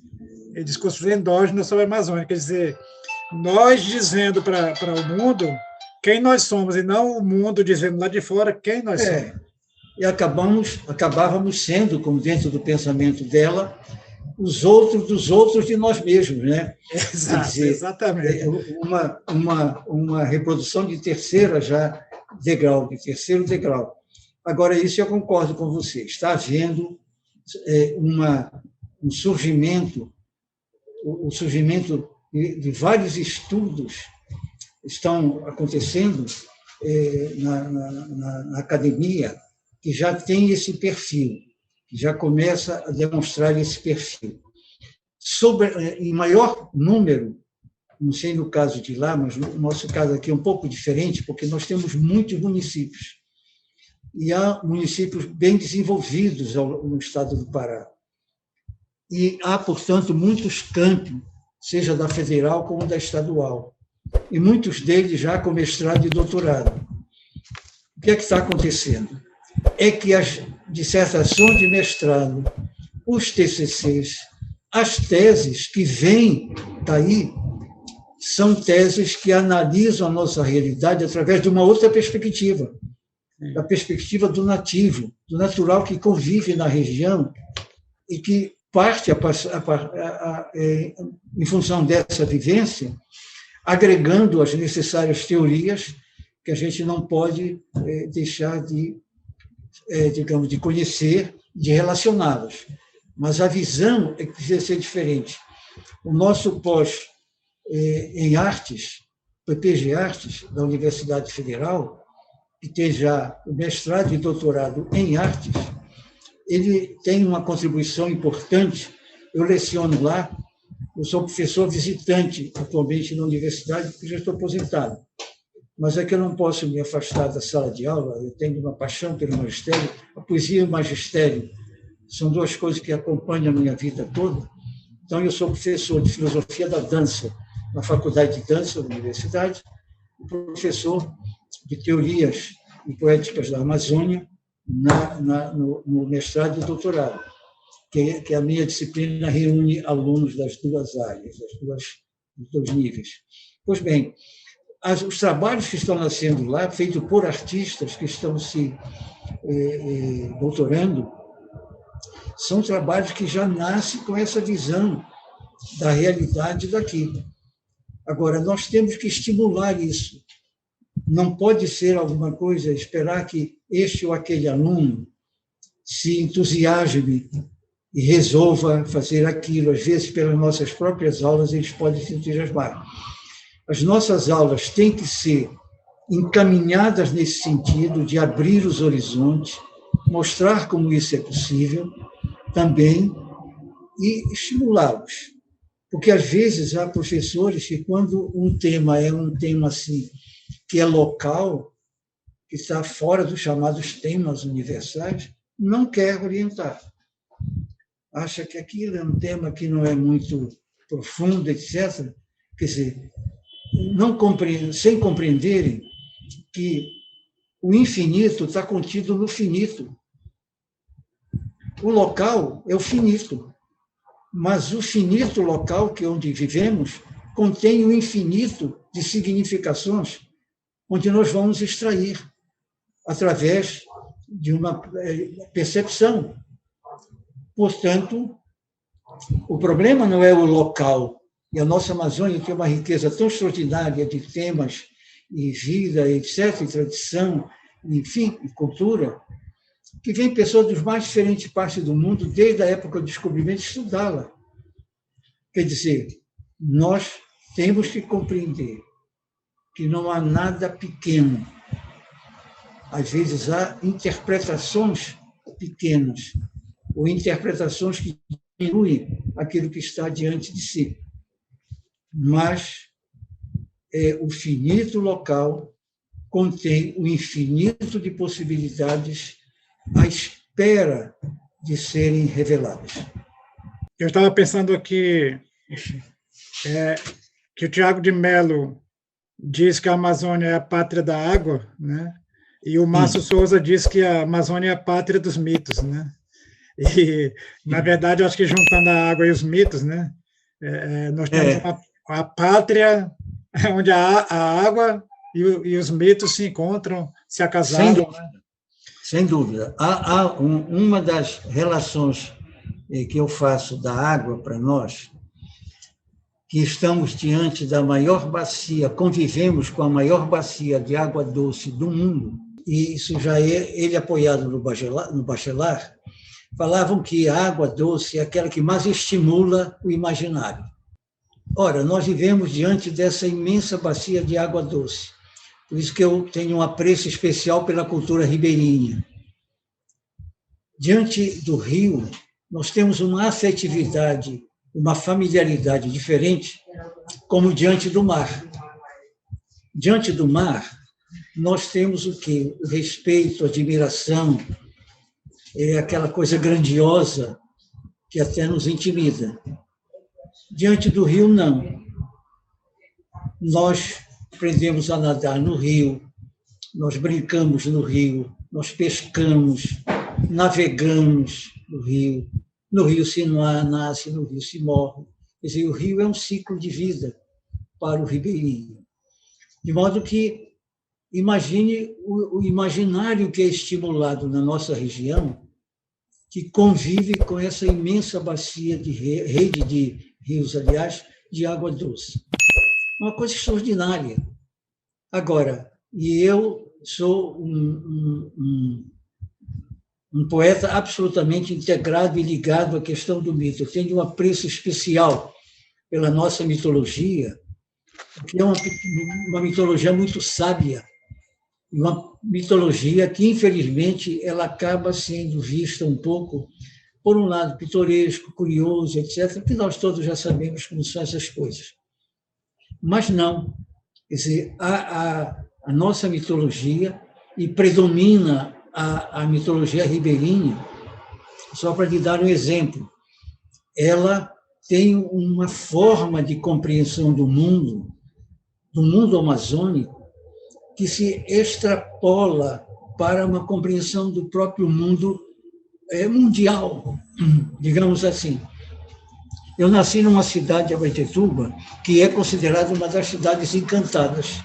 discursos endógenos sobre a Amazônia. Quer dizer, nós dizendo para o mundo quem nós somos, e não o mundo dizendo lá de fora quem nós somos. E acabávamos sendo, como dentro do pensamento dela, os outros dos outros de nós mesmos, né? Exato, dizer, exatamente. Uma reprodução de terceiro degrau. Agora, isso eu concordo com você. Está havendo um surgimento, o surgimento de vários estudos estão acontecendo na academia que já tem esse perfil, que já começa a demonstrar esse perfil. Em maior número, não sei no caso de lá, mas no nosso caso aqui é um pouco diferente, porque nós temos muitos municípios. E há municípios bem desenvolvidos no estado do Pará. E há, portanto, muitos campi, seja da federal como da estadual. E muitos deles já com mestrado e doutorado. O que é que está acontecendo? É que as dissertações de mestrado, os TCCs, as teses que vêm daí, são teses que analisam a nossa realidade através de uma outra perspectiva, da perspectiva do nativo, do natural que convive na região e que parte, em função dessa vivência, agregando as necessárias teorias que a gente não pode deixar de conhecer, de relacioná-las. Mas a visão é que precisa ser diferente. O nosso pós em artes, PPG Artes, da Universidade Federal, que tem já o mestrado e doutorado em artes, ele tem uma contribuição importante. Eu leciono lá, eu sou professor visitante atualmente na universidade, porque já estou aposentado. Mas é que eu não posso me afastar da sala de aula, eu tenho uma paixão pelo magistério. A poesia e o magistério são duas coisas que acompanham a minha vida toda. Então, eu sou professor de filosofia da dança na Faculdade de Dança da Universidade, e professor de teorias e poéticas da Amazônia no mestrado e doutorado, que a minha disciplina reúne alunos das duas áreas, dos dois níveis. Pois bem, os trabalhos que estão nascendo lá, feitos por artistas que estão se doutorando, são trabalhos que já nascem com essa visão da realidade daqui. Agora, nós temos que estimular isso. Não pode ser alguma coisa, esperar que este ou aquele aluno se entusiasme e resolva fazer aquilo. Às vezes, pelas nossas próprias aulas, eles podem se entusiasmar. As nossas aulas têm que ser encaminhadas nesse sentido de abrir os horizontes, mostrar como isso é possível também e estimulá-los. Porque, às vezes, há professores que, quando um tema é um tema assim, que é local, que está fora dos chamados temas universais, não quer orientar. Acha que aquilo é um tema que não é muito profundo, etc. Quer dizer, sem compreenderem que o infinito está contido no finito. O local é o finito, mas o finito local, que é onde vivemos, contém o infinito de significações, onde nós vamos extrair através de uma percepção. Portanto, o problema não é o local, e a nossa Amazônia tem uma riqueza tão extraordinária de temas e vida, etc., e tradição, enfim, e cultura, que vem pessoas das mais diferentes partes do mundo, desde a época do descobrimento, estudá-la. Quer dizer, nós temos que compreender que não há nada pequeno. Às vezes há interpretações pequenas, ou interpretações que diminuem aquilo que está diante de si. Mas o finito local contém o infinito de possibilidades à espera de serem reveladas. Eu estava pensando aqui que o Tiago de Mello diz que a Amazônia é a pátria da água, né? E o Márcio Souza diz que a Amazônia é a pátria dos mitos, né? E, na verdade, eu acho que juntando a água e os mitos, né? Nós temos a pátria onde a água e os mitos se encontram, se acasalam. Sem dúvida. Sem dúvida. Há uma das relações que eu faço da água para nós, que estamos diante da maior bacia, convivemos com a maior bacia de água doce do mundo, e isso já ele apoiado no Bachelard, falavam que a água doce é aquela que mais estimula o imaginário. Ora, nós vivemos diante dessa imensa bacia de água doce, por isso que eu tenho um apreço especial pela cultura ribeirinha. Diante do rio, nós temos uma afetividade, uma familiaridade diferente, como diante do mar. Diante do mar, nós temos o quê? O respeito, a admiração, aquela coisa grandiosa que até nos intimida. Diante do rio, não. Nós aprendemos a nadar no rio, nós brincamos no rio, nós pescamos, navegamos no rio se nasce, no rio se morre. Quer dizer, o rio é um ciclo de vida para o ribeirinho. De modo que, imagine o imaginário que é estimulado na nossa região, que convive com essa imensa bacia de rede de rios, aliás, de água doce. Uma coisa extraordinária. Agora, e eu sou um poeta absolutamente integrado e ligado à questão do mito. Eu tenho um apreço especial pela nossa mitologia, que é uma mitologia muito sábia, uma mitologia que, infelizmente, ela acaba sendo vista um pouco, por um lado, pitoresco, curioso, etc., que nós todos já sabemos como são essas coisas. Mas não. Quer dizer, a nossa mitologia, e predomina a mitologia ribeirinha, só para lhe dar um exemplo, ela tem uma forma de compreensão do mundo amazônico, que se extrapola para uma compreensão do próprio mundo mundial, digamos assim. Eu nasci numa cidade de Abaetetuba, que é considerada uma das cidades encantadas,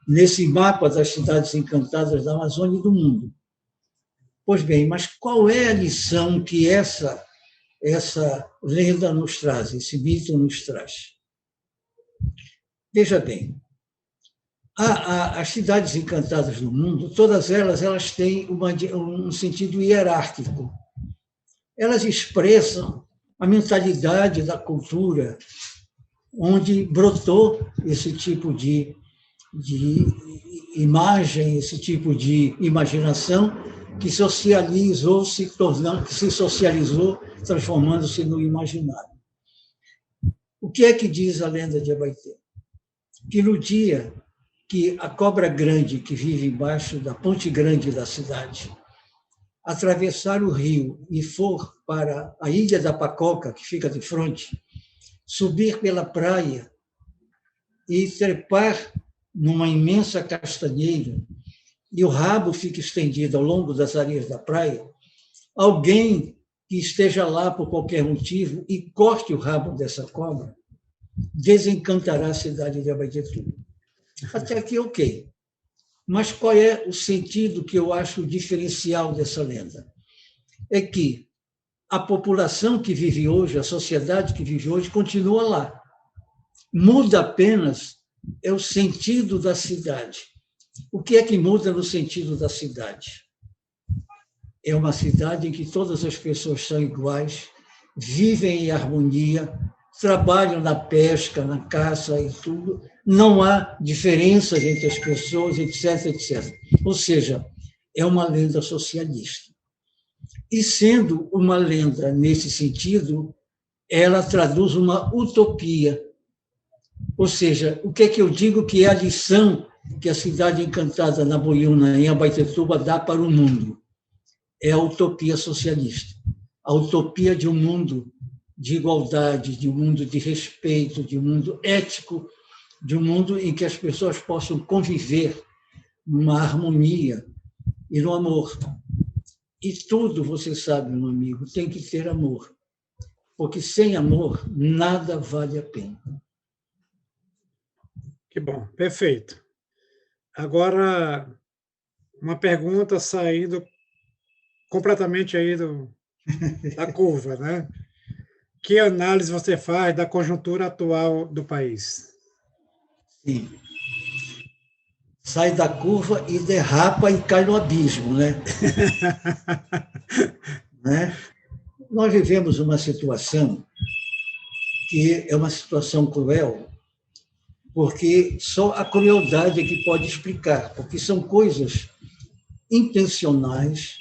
nesse mapa das cidades encantadas da Amazônia e do mundo. Pois bem, mas qual é a lição que essa lenda nos traz, esse mito nos traz? Veja bem, as cidades encantadas do mundo, todas elas têm um sentido hierárquico. Elas expressam a mentalidade da cultura, onde brotou esse tipo de imagem, esse tipo de imaginação que se socializou, transformando-se no imaginário. O que é que diz a lenda de Abaeté? Que no dia que a cobra grande, que vive embaixo da ponte grande da cidade, atravessar o rio e for para a Ilha da Pacoca, que fica de frente, subir pela praia e trepar numa imensa castanheira, e o rabo fica estendido ao longo das areias da praia, alguém que esteja lá por qualquer motivo e corte o rabo dessa cobra, desencantará a cidade de Abaetetuba. Até aqui, ok. Mas qual é o sentido que eu acho diferencial dessa lenda? É que a população que vive hoje, a sociedade que vive hoje, continua lá. Muda apenas é o sentido da cidade. O que é que muda no sentido da cidade? É uma cidade em que todas as pessoas são iguais, vivem em harmonia, trabalham na pesca, na caça e tudo, não há diferenças entre as pessoas, etc, etc. Ou seja, é uma lenda socialista. E sendo uma lenda nesse sentido, ela traduz uma utopia. Ou seja, o que é que eu digo que é a lição que a Cidade Encantada na Boiúna, em Abaetetuba, dá para o mundo? É a utopia socialista. A utopia de um mundo de igualdade, de um mundo de respeito, de um mundo ético, de um mundo em que as pessoas possam conviver numa harmonia e no amor. E tudo, você sabe, meu amigo, tem que ter amor. Porque sem amor, nada vale a pena. Que bom, perfeito. Agora, uma pergunta saindo completamente aí da curva, né? Que análise você faz da conjuntura atual do país? Sim. Sai da curva e derrapa e cai no abismo, né? Né? Nós vivemos uma situação que é uma situação cruel, porque só a crueldade é que pode explicar, porque são coisas intencionais,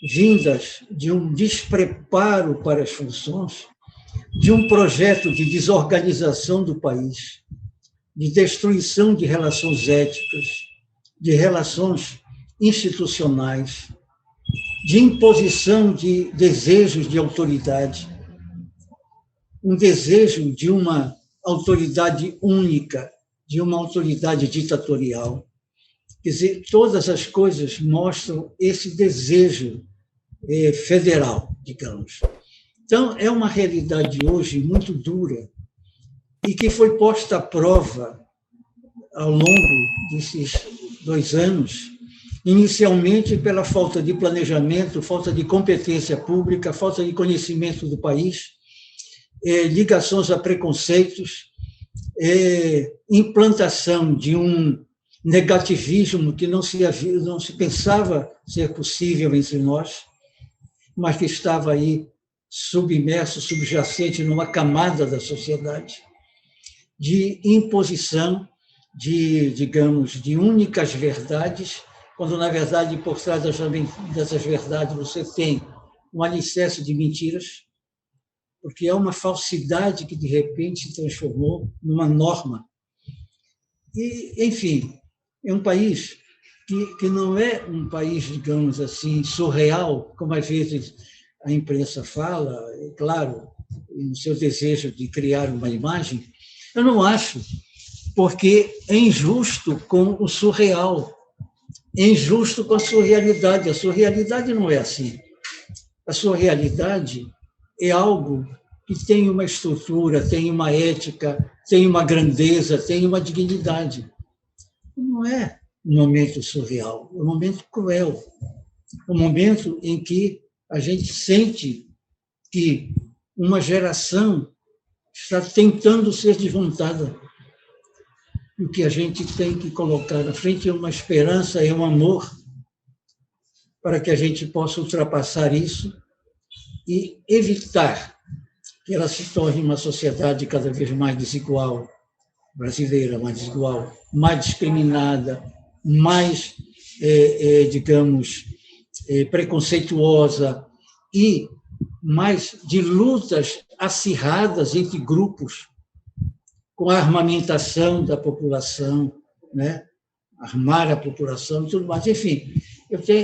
vindas de um despreparo para as funções, de um projeto de desorganização do país, de destruição de relações éticas, de relações institucionais, de imposição de desejos de autoridade, um desejo de uma autoridade única, de uma autoridade ditatorial. Quer dizer, todas as coisas mostram esse desejo federal, digamos. Então, é uma realidade hoje muito dura e que foi posta à prova ao longo desses 2 anos, inicialmente pela falta de planejamento, falta de competência pública, falta de conhecimento do país, ligações a preconceitos, implantação de um negativismo que não se pensava ser possível entre nós, mas que estava aí submerso, subjacente numa camada da sociedade, de imposição de, digamos, de únicas verdades, quando, na verdade, por trás dessas verdades você tem um alicerce de mentiras, porque é uma falsidade que, de repente, se transformou numa norma. E, enfim, é um país que não é um país, digamos assim, surreal, como às vezes a imprensa fala, é claro, no seu desejo de criar uma imagem. Eu não acho, porque é injusto com o surreal, é injusto com a surrealidade. A surrealidade não é assim. A surrealidade é algo que tem uma estrutura, tem uma ética, tem uma grandeza, tem uma dignidade. Não é um momento surreal, é um momento cruel, um momento em que a gente sente que uma geração está tentando ser desmontada. E o que a gente tem que colocar na frente é uma esperança, é um amor, para que a gente possa ultrapassar isso e evitar que ela se torne uma sociedade cada vez mais desigual, brasileira, mais desigual, mais discriminada, mais, digamos, preconceituosa e mais de lutas acirradas entre grupos, com a armamentação da população, né? Armar a população e tudo mais. Enfim,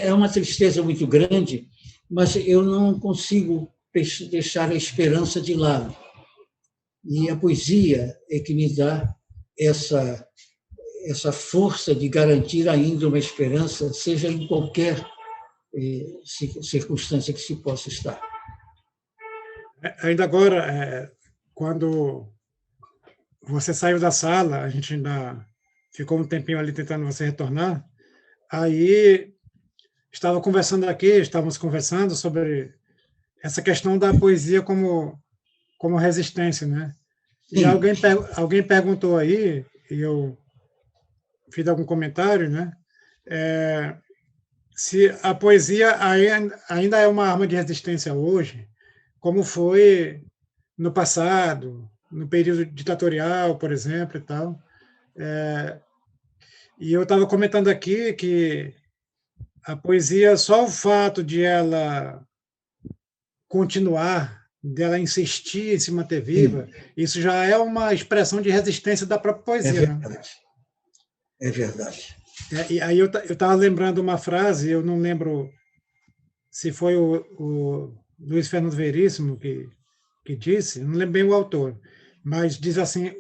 é uma tristeza muito grande, mas eu não consigo deixar a esperança de lado. E a poesia é que me dá essa força de garantir ainda uma esperança, seja em qualquer circunstância que se possa estar. Ainda agora, quando você saiu da sala, a gente ainda ficou um tempinho ali tentando você retornar, aí estávamos conversando sobre essa questão da poesia como resistência, né? E alguém perguntou aí eu fiz algum comentário, né? Se a poesia ainda é uma arma de resistência hoje, como foi no passado, no período ditatorial, por exemplo, e tal. E eu estava comentando aqui que a poesia, só o fato de ela continuar, dela insistir em se manter viva, isso já é uma expressão de resistência da própria poesia. É verdade. Né? É verdade. E aí eu estava lembrando uma frase, eu não lembro se foi o Luiz Fernando Veríssimo que disse, não lembro bem o autor, mas diz assim,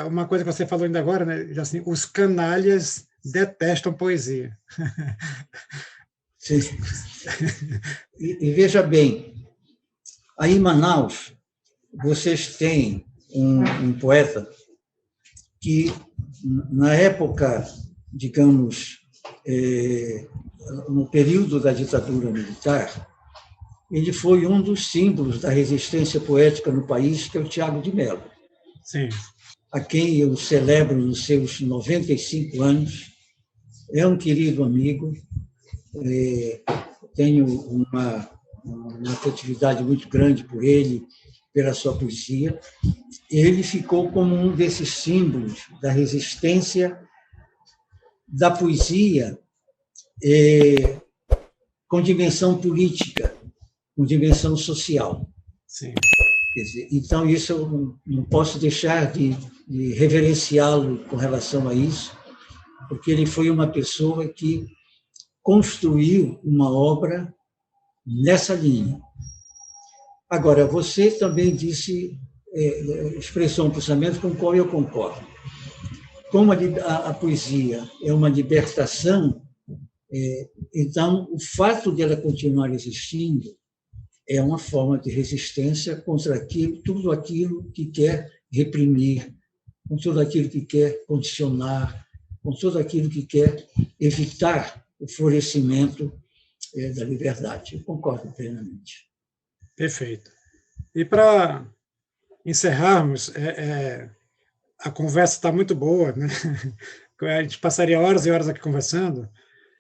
uma coisa que você falou ainda agora, né? Diz assim, os canalhas detestam poesia. Sim. E veja bem, aí em Manaus, vocês têm um poeta que, na época, digamos, no período da ditadura militar, ele foi um dos símbolos da resistência poética no país, que é o Tiago de Mello. Sim. A quem eu celebro nos seus 95 anos. É um querido amigo, tenho uma afetividade muito grande por ele, pela sua poesia. Ele ficou como um desses símbolos da resistência da poesia com dimensão política, com dimensão social. Sim. Quer dizer, então, isso eu não posso deixar de reverenciá-lo com relação a isso, porque ele foi uma pessoa que construiu uma obra nessa linha. Agora, você também disse, expressou um pensamento com o qual eu concordo. Como a poesia é uma libertação, então, o fato dela continuar existindo é uma forma de resistência contra tudo aquilo que quer reprimir, com tudo aquilo que quer condicionar, com tudo aquilo que quer evitar o florescimento da liberdade. Eu concordo plenamente. Perfeito. E para encerrarmos, a conversa está muito boa, né? A gente passaria horas e horas aqui conversando,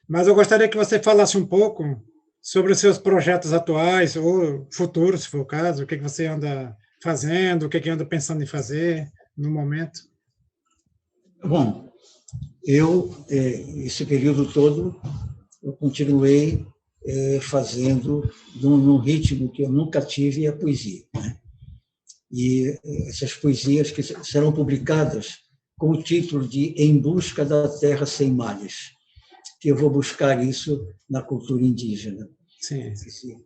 mas eu gostaria que você falasse um pouco sobre os seus projetos atuais ou futuros, se for o caso, o que você anda fazendo, o que anda pensando em fazer no momento. Bom, esse período todo, eu continuei fazendo num ritmo que eu nunca tive, a poesia. Né? E essas poesias que serão publicadas com o título de Em Busca da Terra Sem Males, que eu vou buscar isso na cultura indígena. Sim.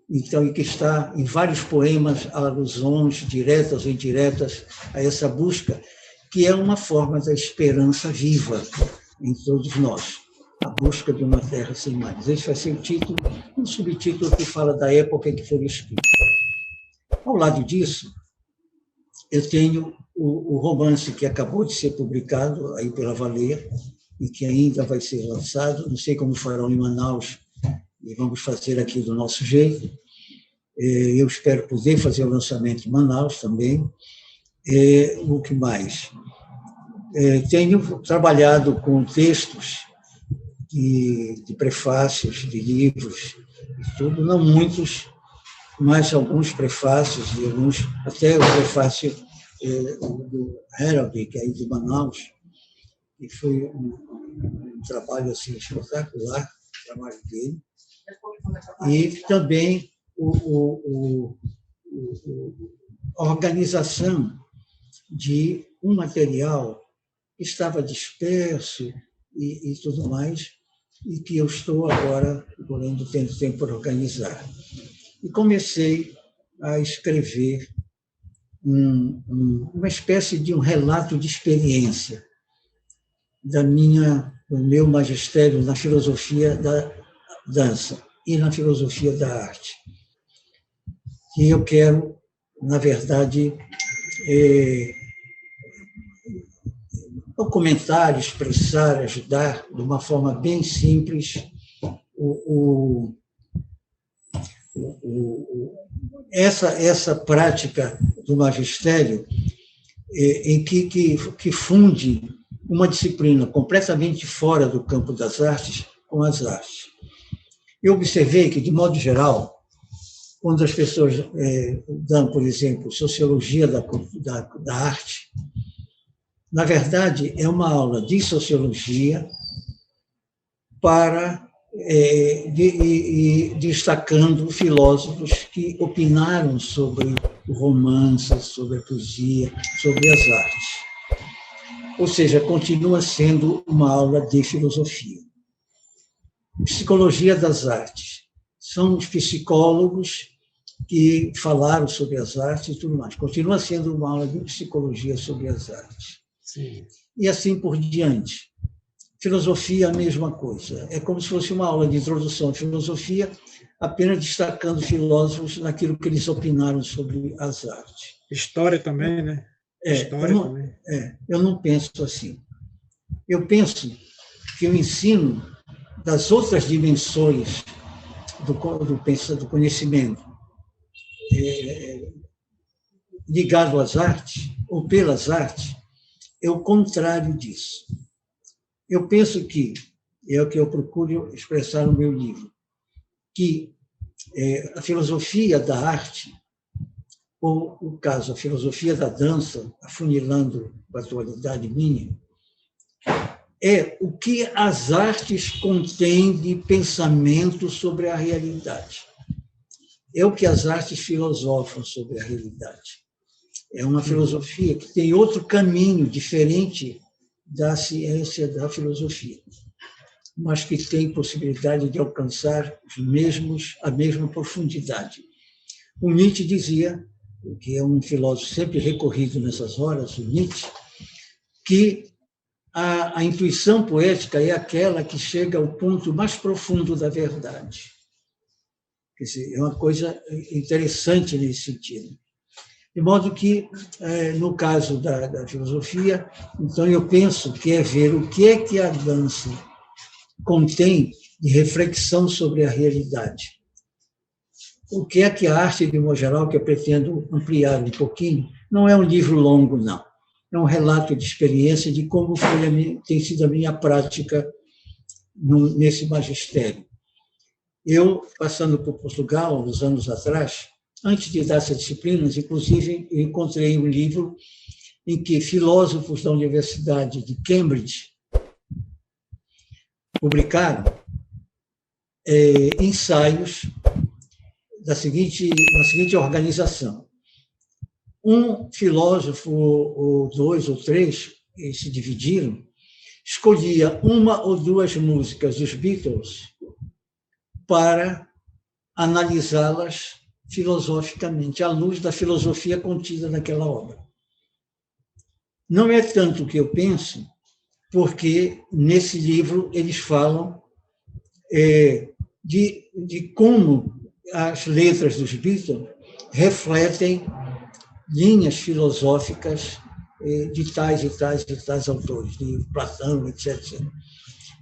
Então, e que está em vários poemas alusões diretas ou indiretas a essa busca, que é uma forma da esperança viva em todos nós, a busca de uma terra sem males. Esse vai ser o título, um subtítulo que fala da época em que foi escrito. Ao lado disso, eu tenho o romance que acabou de ser publicado aí pela Valer e que ainda vai ser lançado, não sei como farão em Manaus, e vamos fazer aqui do nosso jeito. Eu espero poder fazer o lançamento em Manaus também. O que mais? Tenho trabalhado com textos de prefácios, de livros, e tudo, não muitos, mas alguns prefácios, e alguns, até o prefácio do Herald, que é aí de Manaus, que foi um trabalho assim, espetacular, o trabalho dele. E também a organização de um material que estava disperso e tudo mais, e que eu estou agora tendo tempo para organizar. E comecei a escrever uma espécie de um relato de experiência do meu magistério na filosofia da dança e na filosofia da arte. E eu quero, na verdade, documentar, expressar, ajudar de uma forma bem simples essa prática do magistério em que funde uma disciplina completamente fora do campo das artes com as artes. Eu observei que, de modo geral, quando as pessoas dão, por exemplo, sociologia da arte, na verdade, é uma aula de sociologia para destacando filósofos que opinaram sobre o romance, sobre a poesia, sobre as artes. Ou seja, continua sendo uma aula de filosofia. Psicologia das artes. São os psicólogos que falaram sobre as artes e tudo mais. Continua sendo uma aula de psicologia sobre as artes. Sim. E assim por diante. Filosofia, a mesma coisa. É como se fosse uma aula de introdução à filosofia, apenas destacando filósofos naquilo que eles opinaram sobre as artes. História também, né? História também. Eu não penso assim. Eu penso que o ensino das outras dimensões do conhecimento ligado às artes, ou pelas artes, é o contrário disso. Eu penso que, é o que eu procuro expressar no meu livro, que a filosofia da arte, ou, no caso, a filosofia da dança, afunilando a atualidade minha, é o que as artes contêm de pensamento sobre a realidade. É o que as artes filosofam sobre a realidade. É uma filosofia que tem outro caminho diferente da ciência da filosofia, mas que tem possibilidade de alcançar a mesma profundidade. O Nietzsche dizia, que é um filósofo sempre recorrido nessas horas, o Nietzsche, que a intuição poética é aquela que chega ao ponto mais profundo da verdade. Quer dizer, é uma coisa interessante nesse sentido. De modo que, no caso da filosofia, então eu penso que é ver o que é que a dança contém de reflexão sobre a realidade. O que é que a arte, de modo geral, que eu pretendo ampliar um pouquinho, não é um livro longo, não. É um relato de experiência de como tem sido a minha prática nesse magistério. Eu, passando por Portugal, uns anos atrás, antes de dar essas disciplinas, inclusive, eu encontrei um livro em que filósofos da Universidade de Cambridge publicaram ensaios na seguinte organização. Um filósofo, ou dois ou três, se dividiram, escolhia uma ou duas músicas dos Beatles para analisá-las filosoficamente, à luz da filosofia contida naquela obra. Não é tanto o que eu penso, porque nesse livro eles falam de como as letras dos Beatles refletem linhas filosóficas de tais e tais e tais autores, de Platão, etc.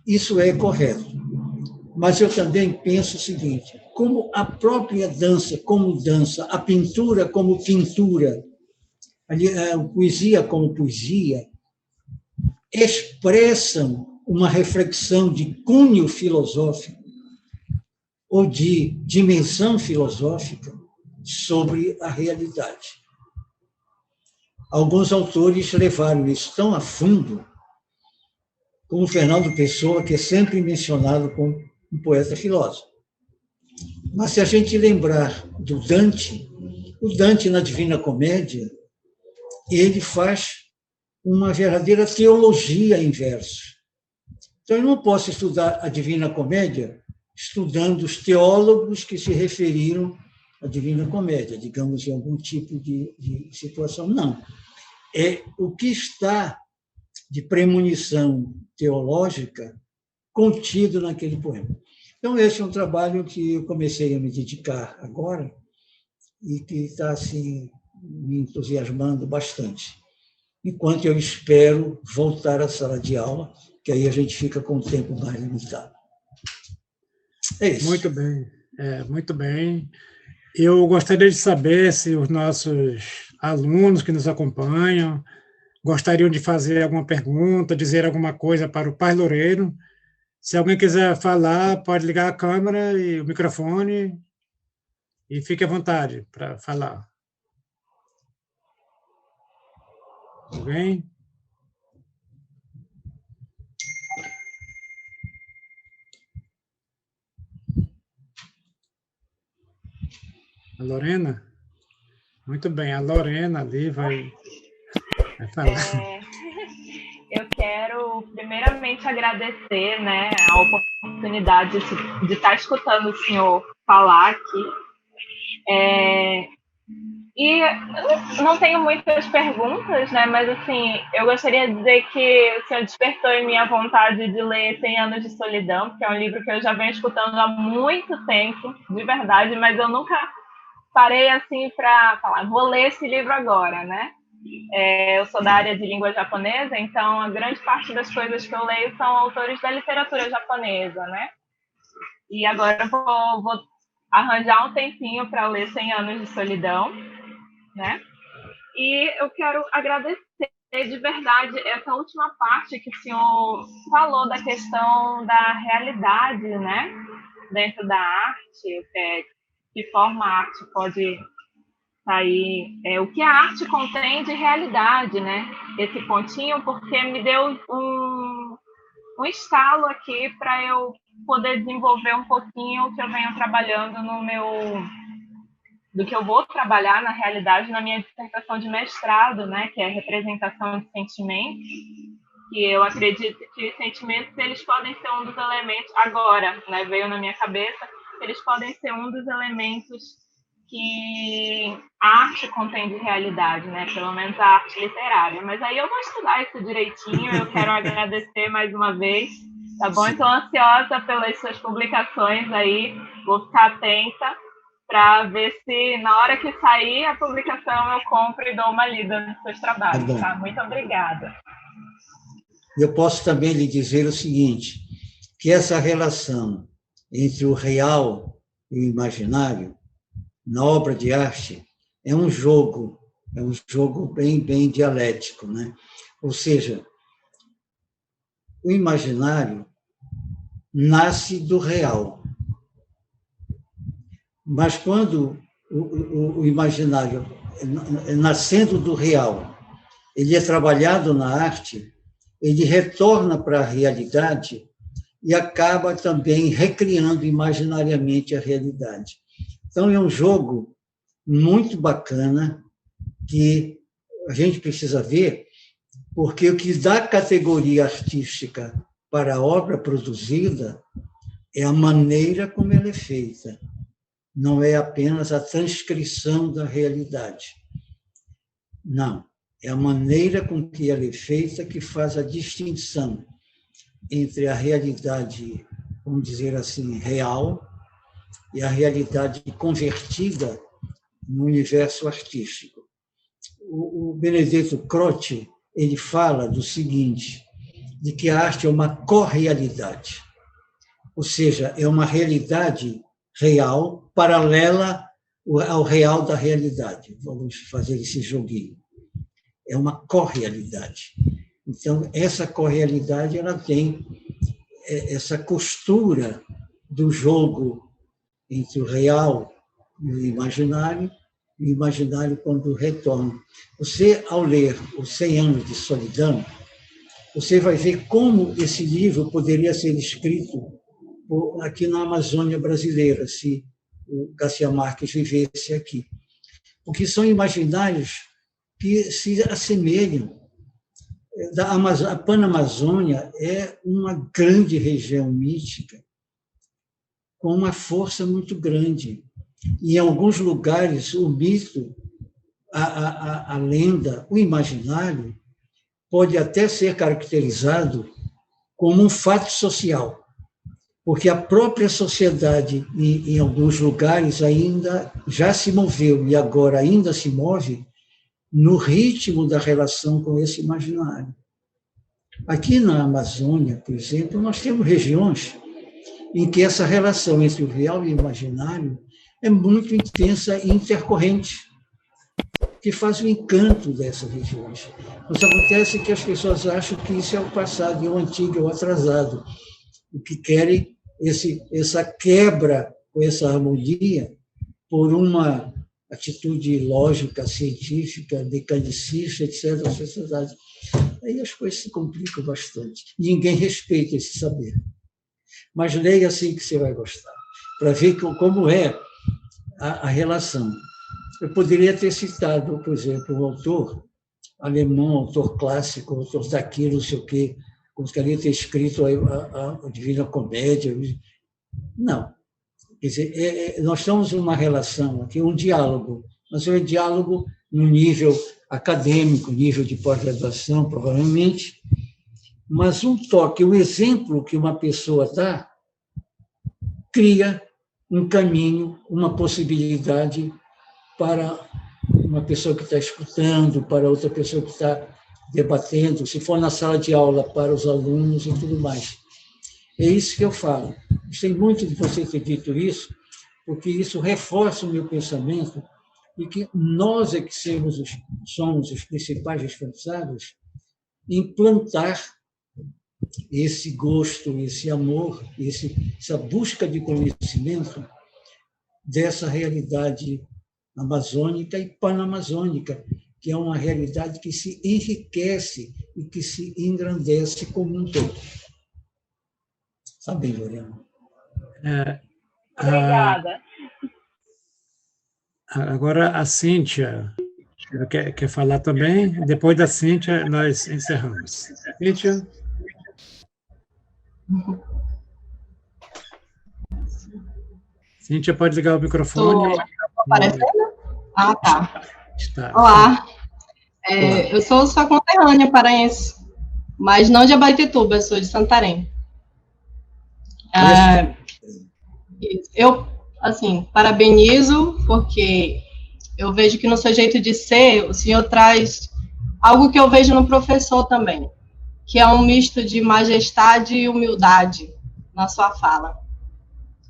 Isso é correto. Mas eu também penso o seguinte, como a própria dança como dança, a pintura como pintura, a poesia como poesia, expressam uma reflexão de cunho filosófico ou de dimensão filosófica sobre a realidade. Alguns autores levaram isso tão a fundo, como Fernando Pessoa, que é sempre mencionado como um poeta filósofo. Mas se a gente lembrar do Dante, o Dante na Divina Comédia, ele faz uma verdadeira teologia em versos. Então, eu não posso estudar a Divina Comédia estudando os teólogos que se referiram à Divina Comédia, digamos, em algum tipo de situação. Não. É o que está de premonição teológica contido naquele poema. Então, esse é um trabalho que eu comecei a me dedicar agora e que está, assim, me entusiasmando bastante. Enquanto eu espero voltar à sala de aula, que aí a gente fica com o tempo mais limitado. É isso. Muito bem, muito bem. Eu gostaria de saber se os nossos alunos que nos acompanham gostariam de fazer alguma pergunta, dizer alguma coisa para o Paz Loureiro. Se alguém quiser falar, pode ligar a câmera e o microfone e fique à vontade para falar. Alguém? A Lorena? Muito bem, a Lorena ali vai falar. Eu quero, primeiramente, agradecer, né, a oportunidade de estar escutando o senhor falar aqui. E eu não tenho muitas perguntas, né, mas, assim, eu gostaria de dizer que o senhor despertou em mim a vontade de ler 100 Anos de Solidão, que é um livro que eu já venho escutando há muito tempo, de verdade, mas eu nunca parei, assim, para falar, vou ler esse livro agora, né? Eu sou da área de língua japonesa, então a grande parte das coisas que eu leio são autores da literatura japonesa, né? E agora eu vou arranjar um tempinho para ler 100 Anos de Solidão, né? E eu quero agradecer de verdade essa última parte que o senhor falou da questão da realidade, né? Dentro da arte, que forma a arte pode sair, o que a arte contém de realidade, né? Esse pontinho, porque me deu um estalo aqui para eu poder desenvolver um pouquinho o que eu venho trabalhando do que eu vou trabalhar na realidade na minha dissertação de mestrado, né? Que é representação de sentimentos, que eu acredito que os sentimentos eles podem ser um dos elementos, agora, né? Veio na minha cabeça, eles podem ser um dos elementos que a arte contém de realidade, né? Pelo menos a arte literária. Mas aí eu vou estudar isso direitinho, eu quero agradecer mais uma vez, tá bom? Estou ansiosa pelas suas publicações aí, vou ficar atenta para ver se na hora que sair a publicação eu compro e dou uma lida nos seus trabalhos, tá? Muito obrigada. Eu posso também lhe dizer o seguinte, que essa relação entre o real e o imaginário na obra de arte é um jogo bem dialético, né? Ou seja, o imaginário nasce do real, mas quando o imaginário, nascendo do real, ele é trabalhado na arte, ele retorna para a realidade e acaba também recriando imaginariamente a realidade. Então, é um jogo muito bacana que a gente precisa ver, porque o que dá categoria artística para a obra produzida é a maneira como ela é feita, não é apenas a transcrição da realidade. Não, é a maneira com que ela é feita que faz a distinção entre a realidade, vamos dizer assim, real, e a realidade convertida no universo artístico. O Benedetto Croce, ele fala do seguinte, de que a arte é uma correalidade, ou seja, é uma realidade real paralela ao real da realidade. Vamos fazer esse joguinho. É uma correalidade. Então, essa correalidade ela tem essa costura do jogo entre o real e o imaginário quando retorna. Você, ao ler Os 100 Anos de Solidão, você vai ver como esse livro poderia ser escrito aqui na Amazônia brasileira, se o Garcia Marques vivesse aqui. Porque são imaginários que se assemelham. A Panamazônia é uma grande região mítica, com uma força muito grande. E, em alguns lugares, o mito, a lenda, o imaginário, pode até ser caracterizado como um fato social, porque a própria sociedade, em alguns lugares, ainda já se moveu e agora ainda se move no ritmo da relação com esse imaginário. Aqui na Amazônia, por exemplo, nós temos regiões em que essa relação entre o real e o imaginário é muito intensa e intercorrente. que faz o encanto dessas regiões. Mas acontece que as pessoas acham que isso é o passado, é o antigo, é o atrasado. O que querem essa quebra com essa harmonia por uma atitude lógica, científica, mecanicista, etc., da sociedade. Aí as coisas se complicam bastante. Ninguém respeita esse saber. Mas leia assim que você vai gostar, para ver como é a relação. Eu poderia ter citado, por exemplo, um autor alemão, autor clássico, autor daquilo, não sei o quê, gostaria de ter escrito a Divina Comédia. Não. Quer dizer, nós estamos numa relação aqui, um diálogo, mas é um diálogo no nível acadêmico, nível de pós-graduação, provavelmente, mas um toque, um exemplo que uma pessoa dá, cria um caminho, uma possibilidade para uma pessoa que está escutando, para outra pessoa que está debatendo, se for na sala de aula, para os alunos e tudo mais. É isso que eu falo. Gostei muito de você ter dito isso, porque isso reforça o meu pensamento de que nós é que somos os principais responsáveis em plantar esse gosto, esse amor, essa busca de conhecimento dessa realidade amazônica e panamazônica, que é uma realidade que se enriquece e que se engrandece como um todo. Sabe, Lorena? Obrigada. Agora a Cíntia quer falar também. Depois da Cíntia, nós encerramos. Cíntia? Cíntia, pode ligar o microfone. Estou aparecendo? Ah, tá. Está. Olá. Eu sou sua conterrânea paraense, mas não de Abaetetuba, eu sou de Santarém. Eu, assim, parabenizo, porque eu vejo que no seu jeito de ser, o senhor traz algo que eu vejo no professor também, que é um misto de majestade e humildade na sua fala.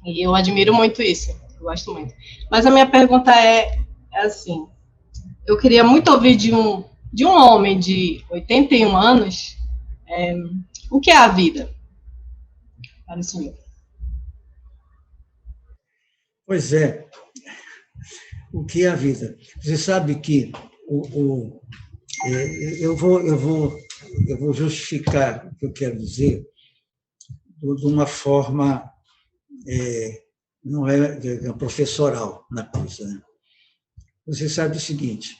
E eu admiro muito isso, eu gosto muito. Mas a minha pergunta é assim, eu queria muito ouvir de um homem de 81 anos, o que é a vida para o senhor? Pois é, o que é a vida? Você sabe que eu vou justificar o que eu quero dizer de uma forma não é professoral na coisa. Né? Você sabe o seguinte,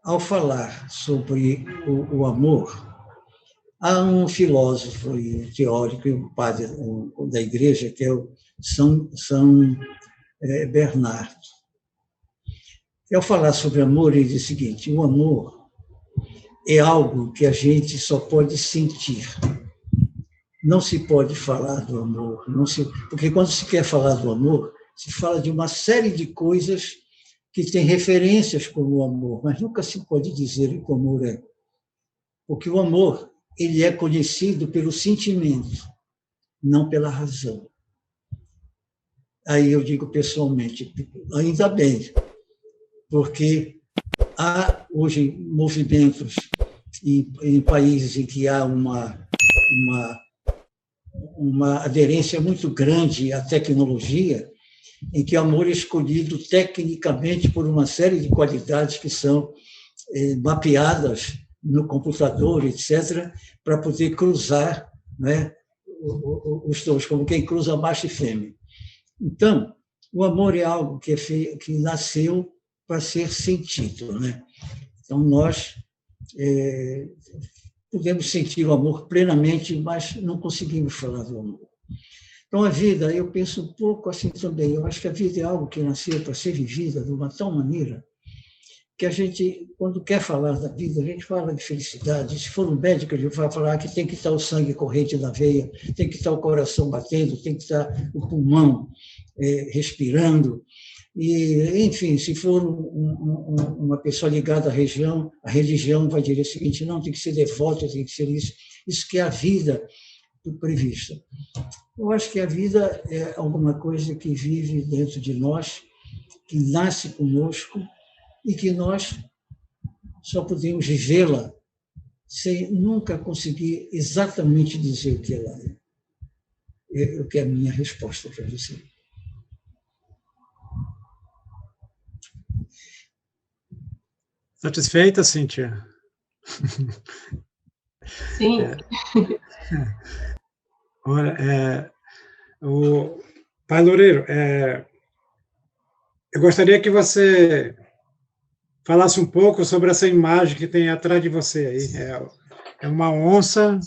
ao falar sobre o amor, há um filósofo e um teórico e um padre da igreja, que é o São Bernardo. Ao falar sobre amor, ele diz o seguinte, o amor é algo que a gente só pode sentir. Não se pode falar do amor, porque quando se quer falar do amor, se fala de uma série de coisas que têm referências como o amor, mas nunca se pode dizer o que o amor é. Porque o amor, ele é conhecido pelo sentimento, não pela razão. Aí eu digo pessoalmente, ainda bem, porque há hoje movimentos em países em que há uma aderência muito grande à tecnologia, em que o amor é escolhido tecnicamente por uma série de qualidades que são mapeadas no computador, etc., para poder cruzar, né, os dois, como quem cruza macho e fêmea. Então, o amor é algo que nasceu para ser sentido. Né? Então, nós podemos sentir o amor plenamente, mas não conseguimos falar do amor. Então, a vida, eu penso um pouco assim também. Eu acho que a vida é algo que nasceu para ser vivida de uma tal maneira que a gente, quando quer falar da vida, a gente fala de felicidade. Se for um médico, ele vai falar que tem que estar o sangue corrente na veia, tem que estar o coração batendo, tem que estar o pulmão respirando. E, enfim, se for uma pessoa ligada à religião, a religião vai dizer o seguinte, não, tem que ser devoto, tem que ser isso. Isso que é a vida prevista. Eu acho que a vida é alguma coisa que vive dentro de nós, que nasce conosco, e que nós só podemos vivê-la sem nunca conseguir exatamente dizer o que ela é. O que é a minha resposta para você. Satisfeita, Cíntia? Sim. Olha, o Pai Loureiro, eu gostaria que você falasse um pouco sobre essa imagem que tem atrás de você aí. É uma onça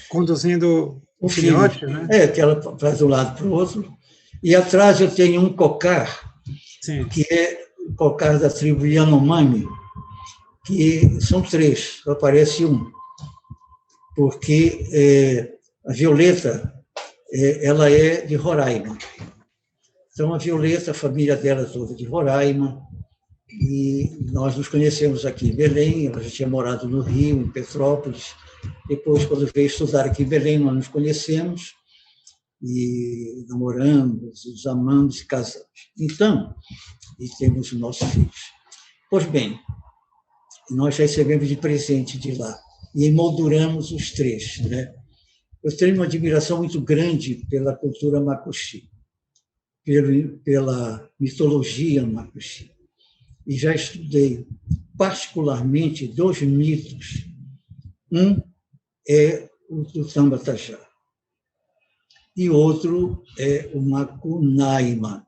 conduzindo um filhote, né? Que ela faz de um lado para o outro. E atrás eu tenho um cocar, Sim. que é o cocar da tribo Yanomami, que são 3, só aparece um. Porque a Violeta, ela é de Roraima. Então, a Violeta, a família dela toda de Roraima, e nós nos conhecemos aqui em Belém, ela já tinha morado no Rio, em Petrópolis. Depois, quando veio estudar aqui em Belém, nós nos conhecemos e namoramos, nos amamos e casamos. Então, e temos os nossos filhos. Pois bem, nós recebemos de presente de lá e emolduramos os 3, né? Eu tenho uma admiração muito grande pela cultura macuxi, pela mitologia macuxi. E já estudei particularmente 2 mitos. Um é o do Tambatajá e outro é o Macunaíma.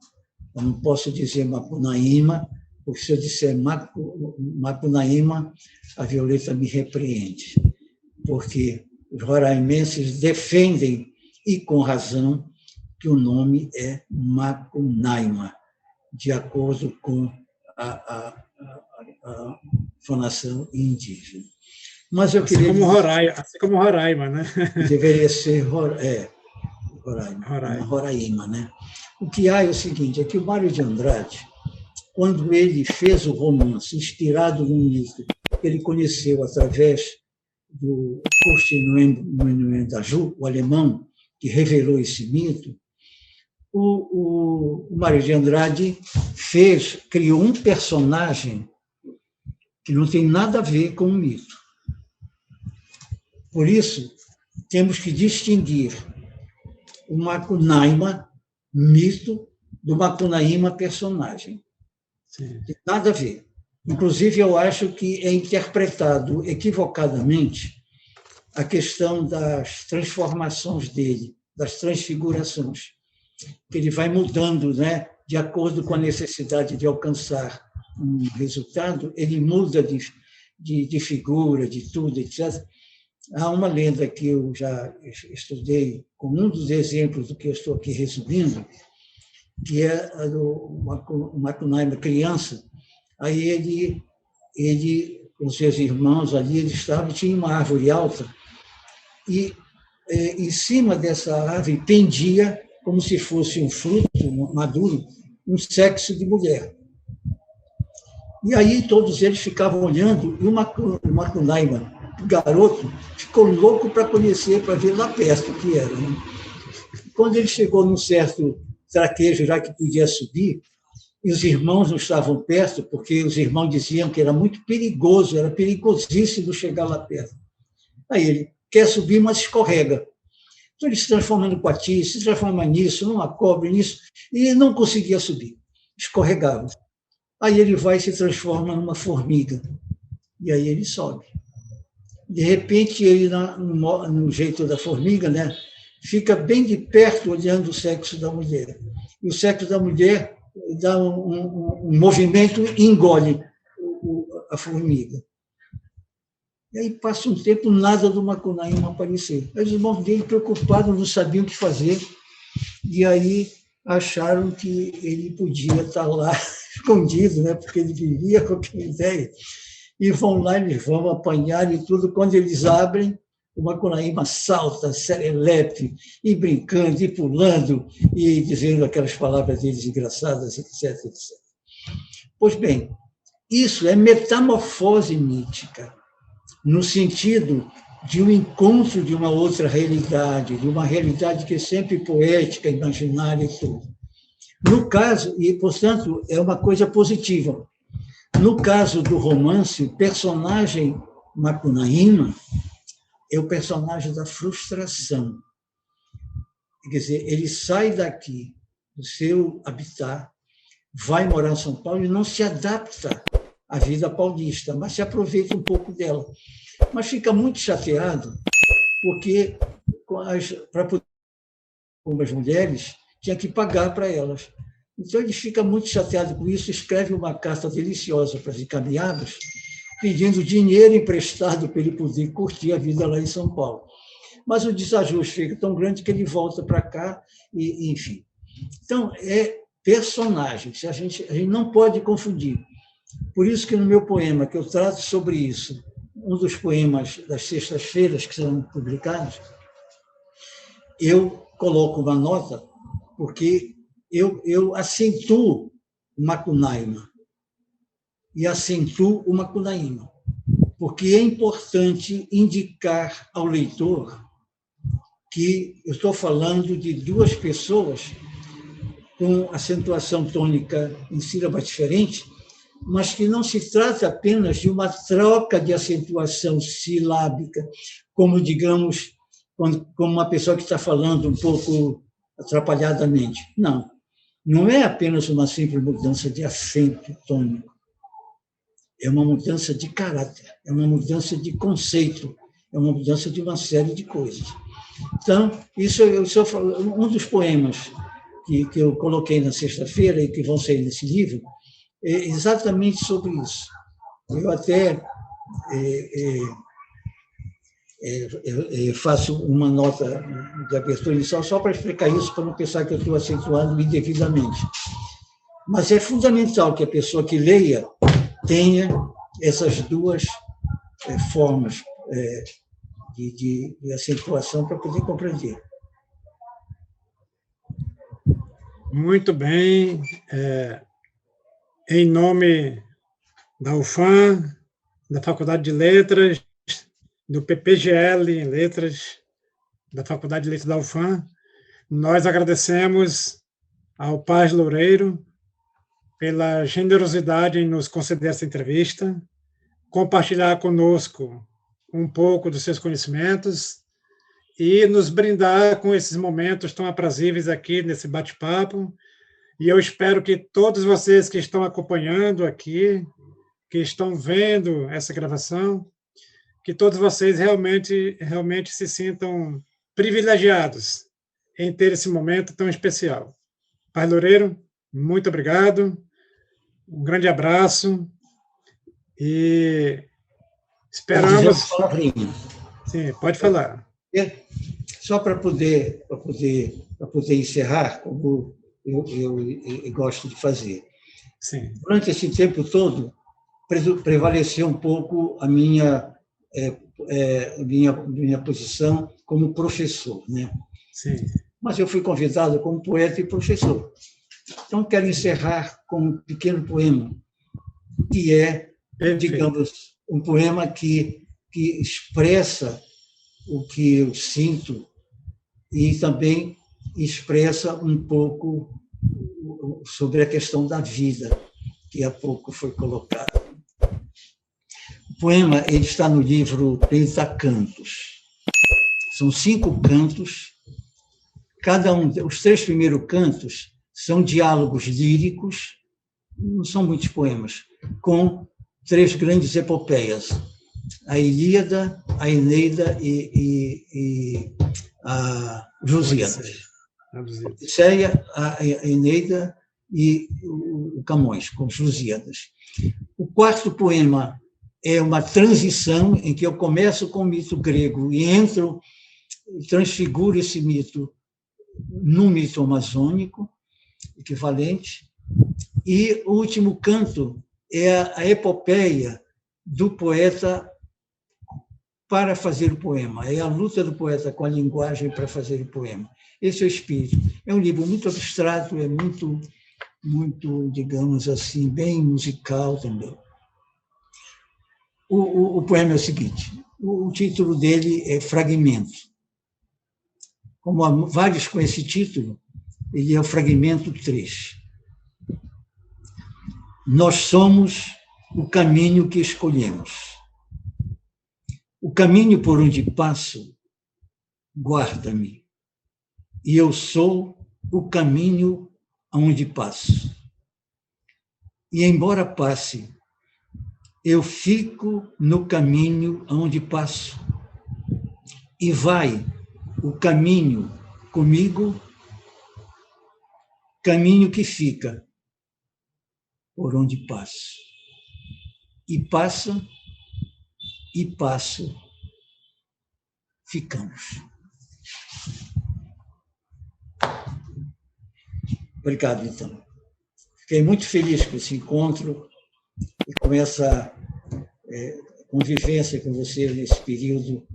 Eu não posso dizer Macunaíma, porque se eu disser Macunaíma, a Violeta me repreende, porque os roraimenses defendem, e com razão, que o nome é Macunaíma, de acordo com a fonação indígena. Mas eu queria assim como Roraima, né? Deveria ser Roraima, né? O que há é o seguinte, é que o Mário de Andrade, quando ele fez o romance inspirado num mito que ele conheceu através do Curti Nuendaju, o alemão, que revelou esse mito, o Mário de Andrade criou um personagem que não tem nada a ver com o mito. Por isso, temos que distinguir o Macunaíma, mito, do Macunaíma, personagem. Sim. Tem nada a ver. Inclusive, eu acho que é interpretado equivocadamente a questão das transformações dele, das transfigurações, que ele vai mudando, né, de acordo com a necessidade de alcançar um resultado, ele muda de figura, de tudo, etc. Há uma lenda que eu já estudei, como um dos exemplos do que eu estou aqui resumindo, que é a do Macunaíma criança. Aí ele, com seus irmãos ali, ele estava, tinha uma árvore alta, e em cima dessa árvore pendia, como se fosse um fruto maduro, um sexo de mulher. E aí todos eles ficavam olhando, e o Macunaíma, o garoto, ficou louco para conhecer, para ver lá perto o que era. Né? Quando ele chegou num certo traquejo, já que podia subir, e os irmãos não estavam perto, porque os irmãos diziam que era muito perigoso, era perigosíssimo chegar lá perto. Aí ele quer subir, mas escorrega. Então ele se transforma no coati, se transforma nisso, numa cobra, nisso, e não conseguia subir, escorregava. Aí ele vai e se transforma numa formiga, e aí ele sobe. De repente, ele, no jeito da formiga, né, fica bem de perto olhando o sexo da mulher. E o sexo da mulher dá um movimento e engole a formiga. E aí passa um tempo, nada do Macunaíma aparecer. Os irmãos dele, preocupados, não sabiam o que fazer, e aí acharam que ele podia estar lá escondido, né, porque ele vivia com aquela ideia. E vão lá, eles vão apanhar e tudo. Quando eles abrem, o Macunaíma salta, serelepe, e brincando, e pulando, e dizendo aquelas palavras deles engraçadas, etc, etc. Pois bem, isso é metamorfose mítica, no sentido de um encontro de uma outra realidade, de uma realidade que é sempre poética, imaginária e tudo. No caso, e, portanto, é uma coisa positiva. No caso do romance, o personagem Macunaíma é o personagem da frustração. Quer dizer, ele sai daqui, do seu habitat, vai morar em São Paulo e não se adapta à vida paulista, mas se aproveita um pouco dela. Mas fica muito chateado, porque para poder com as mulheres, tinha que pagar para elas. Então, ele fica muito chateado com isso, escreve uma carta deliciosa para as encaminhadas, pedindo dinheiro emprestado para ele poder curtir a vida lá em São Paulo. Mas o desajuste fica tão grande que ele volta para cá, e enfim. Então, é personagem, a gente não pode confundir. Por isso que no meu poema, que eu trato sobre isso, um dos poemas das sextas-feiras que serão publicados, eu coloco uma nota, porque eu acentuo o Macunaíma e acentuo o Macunaíma, porque é importante indicar ao leitor que eu estou falando de duas pessoas com acentuação tônica em sílaba diferente, mas que não se trata apenas de uma troca de acentuação silábica, como, digamos, como uma pessoa que está falando um pouco atrapalhadamente. Não, não é apenas uma simples mudança de acento tônico. É uma mudança de caráter, é uma mudança de conceito, é uma mudança de uma série de coisas. Então, isso um dos poemas que eu coloquei na sexta-feira e que vão sair nesse livro é exatamente sobre isso. Eu até faço uma nota de abertura inicial só para explicar isso, para não pensar que eu estou acentuando indevidamente. Mas é fundamental que a pessoa que leia tenha essas duas formas de acentuação para poder compreender. Muito bem. Em nome da UFAM, da Faculdade de Letras, do PPGL em Letras, da Faculdade de Letras da UFAM, nós agradecemos ao Paz Loureiro pela generosidade em nos conceder essa entrevista, compartilhar conosco um pouco dos seus conhecimentos e nos brindar com esses momentos tão aprazíveis aqui nesse bate-papo. E eu espero que todos vocês que estão acompanhando aqui, que estão vendo essa gravação, que todos vocês realmente se sintam privilegiados em ter esse momento tão especial. Paz Loureiro, muito obrigado, um grande abraço e esperamos... Sim, pode falar. Só para poder encerrar, como eu gosto de fazer. Sim. Durante esse tempo todo, prevaleceu um pouco a minha posição como professor, né? Sim. Mas eu fui convidado como poeta e professor. Então, quero encerrar com um pequeno poema, que é, digamos, um poema que expressa o que eu sinto e também expressa um pouco sobre a questão da vida, que há pouco foi colocada. O poema ele está no livro 30 Cantos. São 5 cantos. Os 3 primeiros cantos são diálogos líricos, não são muitos poemas, com 3 grandes epopeias: a Ilíada, a Eneida e a Lusíadas. A Odisseia, a Eneida e o Camões, com os Lusíadas. O 4º poema é uma transição em que eu começo com o mito grego e transfiguro esse mito num mito amazônico, equivalente. E o último canto é a epopeia do poeta para fazer o poema, é a luta do poeta com a linguagem para fazer o poema. Esse é o espírito. É um livro muito abstrato, é muito, digamos assim, bem musical também. O poema é o seguinte, o título dele é Fragmento. Como há vários com esse título, ele é o Fragmento 3. Nós somos o caminho que escolhemos. O caminho por onde passo guarda-me, e eu sou o caminho aonde passo. E embora passe, eu fico no caminho aonde passo. E vai o caminho comigo, caminho que fica por onde passo. E passa, e passo, ficamos. Obrigado, então. Fiquei muito feliz com esse encontro e com essa convivência com você nesse período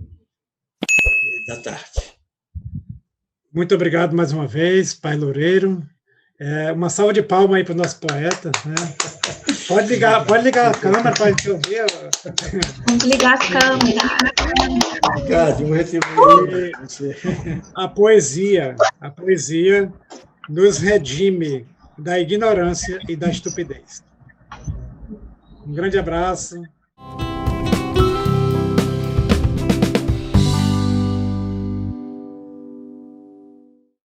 da tarde. Muito obrigado mais uma vez, Pai Loureiro. Uma salva de palmas aí para o nosso poeta, né? Pode ligar a câmera para a gente ouvir. Vamos ligar as câmeras. Obrigado, eu vou retribuir você. A poesia nos redime da ignorância e da estupidez. Um grande abraço.